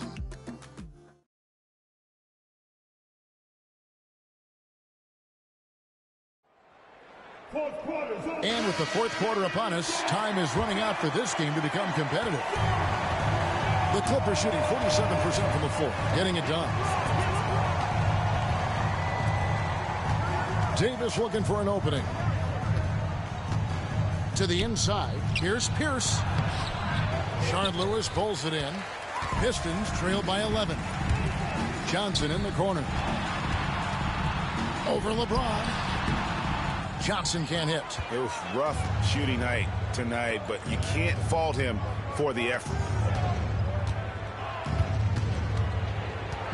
And with the fourth quarter upon us, time is running out for this game to become competitive. The Clippers shooting 47% from the floor, getting it done. Davis looking for an opening. To the inside, here's Pierce. Shard Lewis pulls it in. Pistons trail by 11. Johnson in the corner. Over LeBron. Johnson can't hit. It was rough shooting night tonight, but you can't fault him for the effort.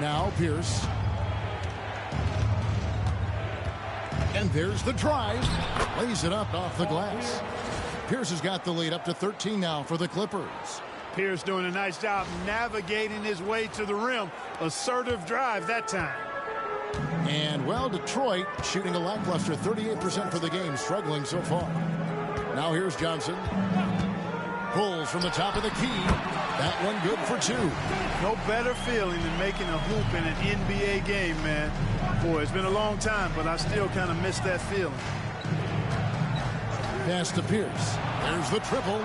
Now Pierce. And there's the drive. Lays it up off the glass. Pierce has got the lead up to 13 now for the Clippers. Pierce doing a nice job navigating his way to the rim. Assertive drive that time. And, well, Detroit shooting a lackluster 38% for the game, struggling so far. Now here's Johnson. Pulls from the top of the key. That one good for 2. No better feeling than making a hoop in an NBA game, man. Boy, it's been a long time, but I still kind of miss that feeling. Pass to Pierce. There's the triple.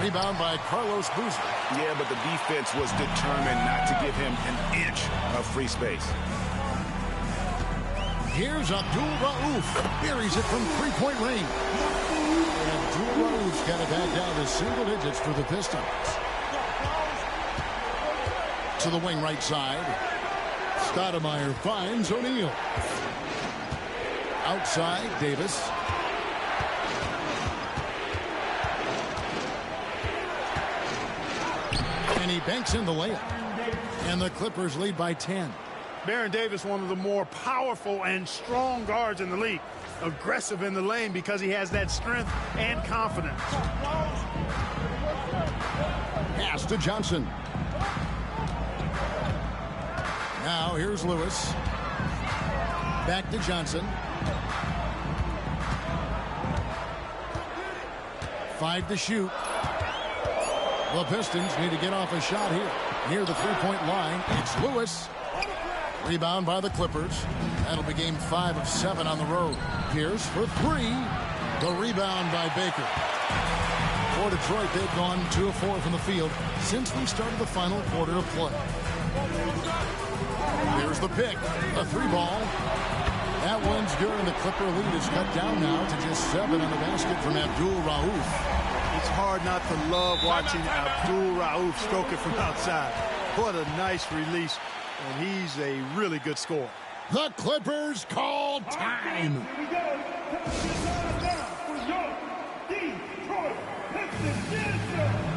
Rebound by Carlos Boozer. Yeah, but the defense was determined not to give him an inch of free space. Here's Abdul-Rauf. Buries it from three-point range. And Abdul-Rauf's got it back down to single digits for the Pistons. To the wing right side. Stoudemire finds O'Neal. Outside, Davis. And he banks in the layup. And the Clippers lead by 10. Baron Davis, one of the more powerful and strong guards in the league. Aggressive in the lane because he has that strength and confidence. Pass to Johnson. Now here's Lewis. Back to Johnson. 5 to shoot. The Pistons need to get off a shot here. Near the three-point line, it's Lewis. Rebound by the Clippers. That'll be game 5 of 7 on the road. Pierce for 3. The rebound by Baker. For Detroit, they've gone 2 of 4 from the field since we started the final quarter of play. Here's the pick. A 3-ball. That one's good, and the Clipper lead is cut down now to just 7 on the basket from Abdul Rauf. It's hard not to love watching Abdul Rauf stroke it from outside. What a nice release, and he's a really good scorer. The Clippers call time. Here we go. Now for your Detroit Pistons.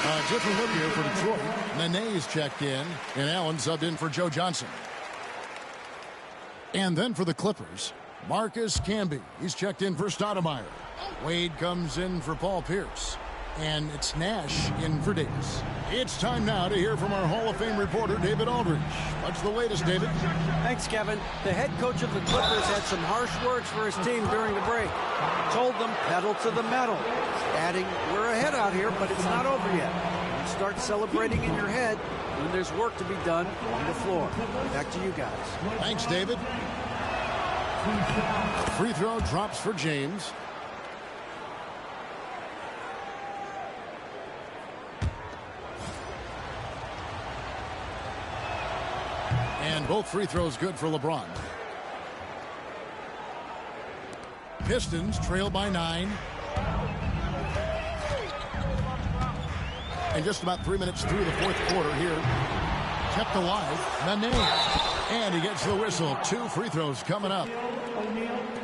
A different look here for Detroit. Nene's checked in, and Allen subbed in for Joe Johnson. And then for the Clippers, Marcus Camby. He's checked in for Stoudemire. Wade comes in for Paul Pierce. And it's Nash in for Davis. It's time now to hear from our Hall of Fame reporter, David Aldridge. What's the latest, David? Thanks, Kevin. The head coach of the Clippers had some harsh words for his team during the break. Told them pedal to the metal, adding, we're ahead out here, but it's not over yet. You start celebrating in your head when there's work to be done on the floor. Back to you guys. Thanks, David. Free throw drops for James. And both free throws good for LeBron. Pistons trail by 9. And just about 3 minutes through the fourth quarter here. Kept alive. Nene. And he gets the whistle. 2 free throws coming up.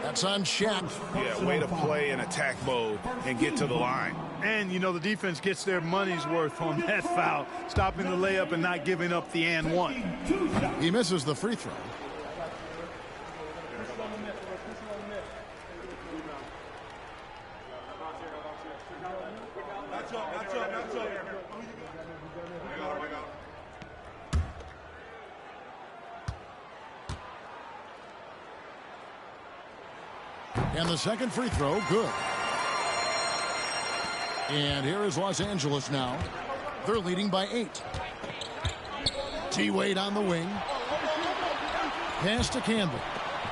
That's on Shaq. Yeah, way to play in attack mode and get to the line. And, you know, the defense gets their money's worth on that foul, stopping the layup and not giving up the and one. He misses the free throw. And the second free throw, good. And here is Los Angeles now. They're leading by 8. T. Wade on the wing. Pass to Campbell.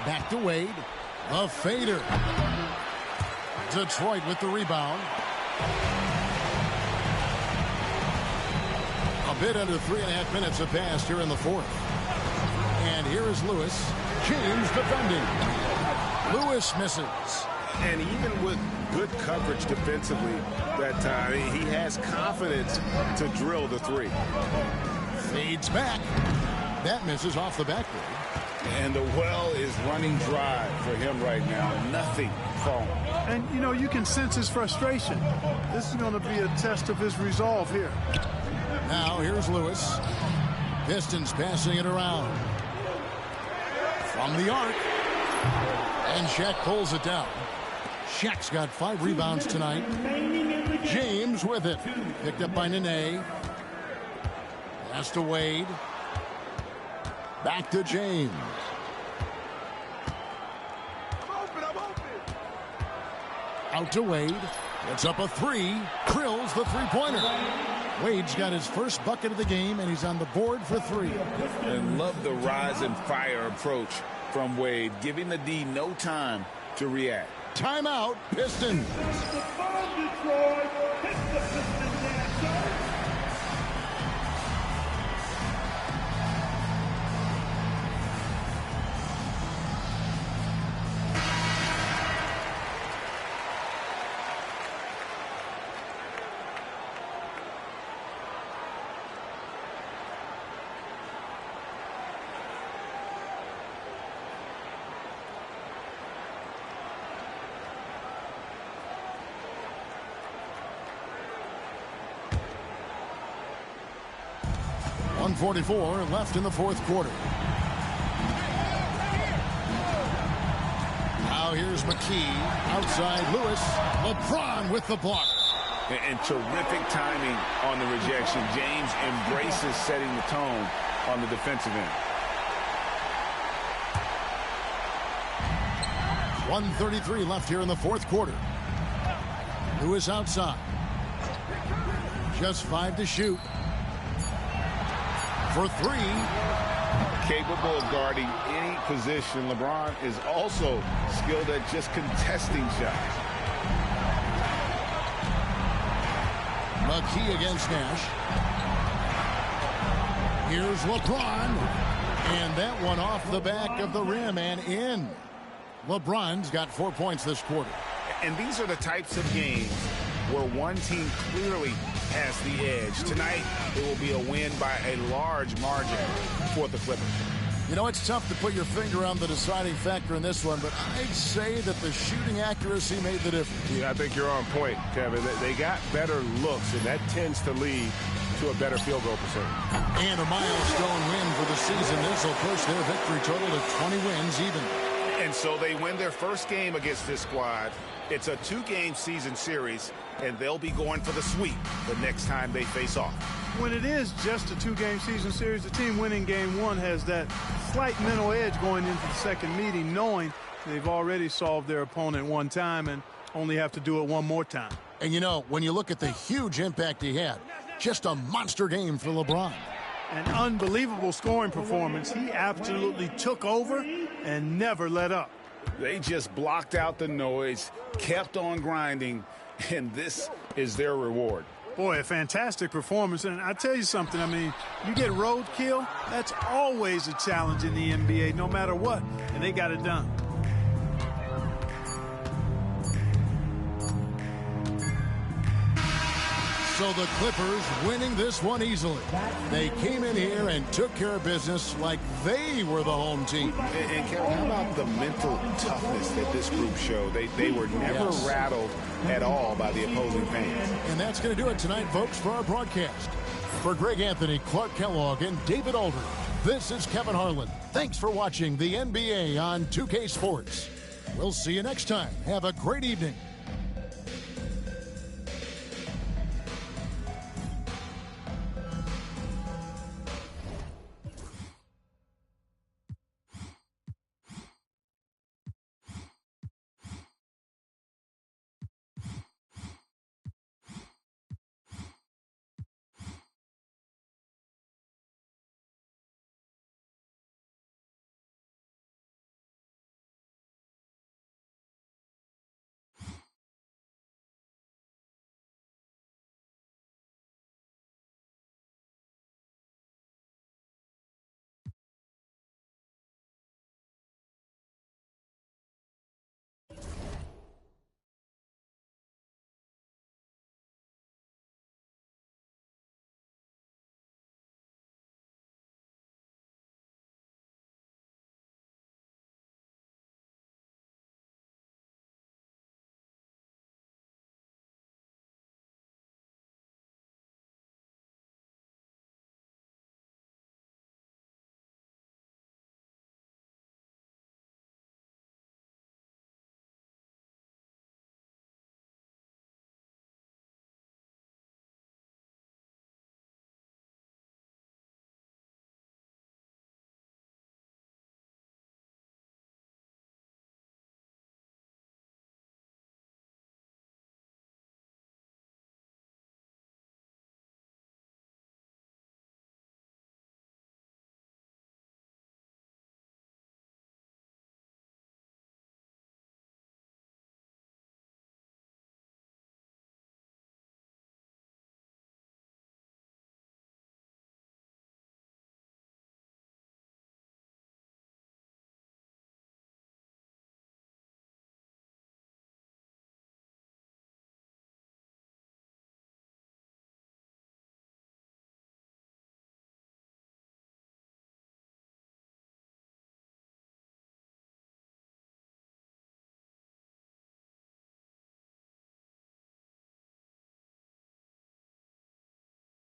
Back to Wade. A fader. Detroit with the rebound. A bit under 3.5 minutes have passed here in the fourth. And here is Lewis. James defending. Lewis misses. And even with good coverage defensively that time, he has confidence to drill the three. Fades back. That misses off the backboard. And the well is running dry for him right now. Nothing falling. And, you know, you can sense his frustration. This is going to be a test of his resolve here. Now here's Lewis. Pistons passing it around. From the arc. And Shaq pulls it down. Shaq's got 5 rebounds tonight. James with it. Picked up by Nene. Pass to Wade. Back to James. Out to Wade. Gets up a 3. Drills the three-pointer. Wade's got his first bucket of the game, and he's on the board for 3. And love the rise and fire approach from Wade, giving the D no time to react. Timeout, Pistons. Detroit hits the Pistons answer. .144 left in the fourth quarter. Now here's McKee. Outside Lewis. LeBron with the block. And terrific timing on the rejection. James embraces setting the tone on the defensive end. 1:33 left here in the fourth quarter. Lewis outside. Just 5 to shoot. For 3. Capable of guarding any position. LeBron is also skilled at just contesting shots. McKee against Nash. Here's LeBron. And that one off the back of the rim and in. LeBron's got 4 points this quarter. And these are the types of games where one team clearly has the edge. Tonight, it will be a win by a large margin for the Clippers. You know, it's tough to put your finger on the deciding factor in this one, but I'd say that the shooting accuracy made the difference. Yeah, I think you're on point, Kevin. They got better looks, and that tends to lead to a better field goal percentage. And a milestone win for the season. This will push their victory total to 20 wins even. And so they win their first game against this squad. It's a 2-game season series, and they'll be going for the sweep the next time they face off. When it is just a 2-game season series, the team winning game 1 has that slight mental edge going into the second meeting, knowing they've already solved their opponent one time and only have to do it one more time. And you know, when you look at the huge impact he had, just a monster game for LeBron. An unbelievable scoring performance. He absolutely took over and never let up. They just blocked out the noise, kept on grinding, and this is their reward. Boy, a fantastic performance. And I tell you something, I mean, you get roadkill, that's always a challenge in the NBA, no matter what, and they got it done. So the Clippers winning this one easily. They came in here and took care of business like they were the home team. And Kevin, how about the mental toughness that this group showed? They were never rattled at all by the opposing fans. And that's going to do it tonight, folks, for our broadcast. For Greg Anthony, Clark Kellogg, and David Alder, this is Kevin Harlan. Thanks for watching the NBA on 2K Sports. We'll see you next time. Have a great evening.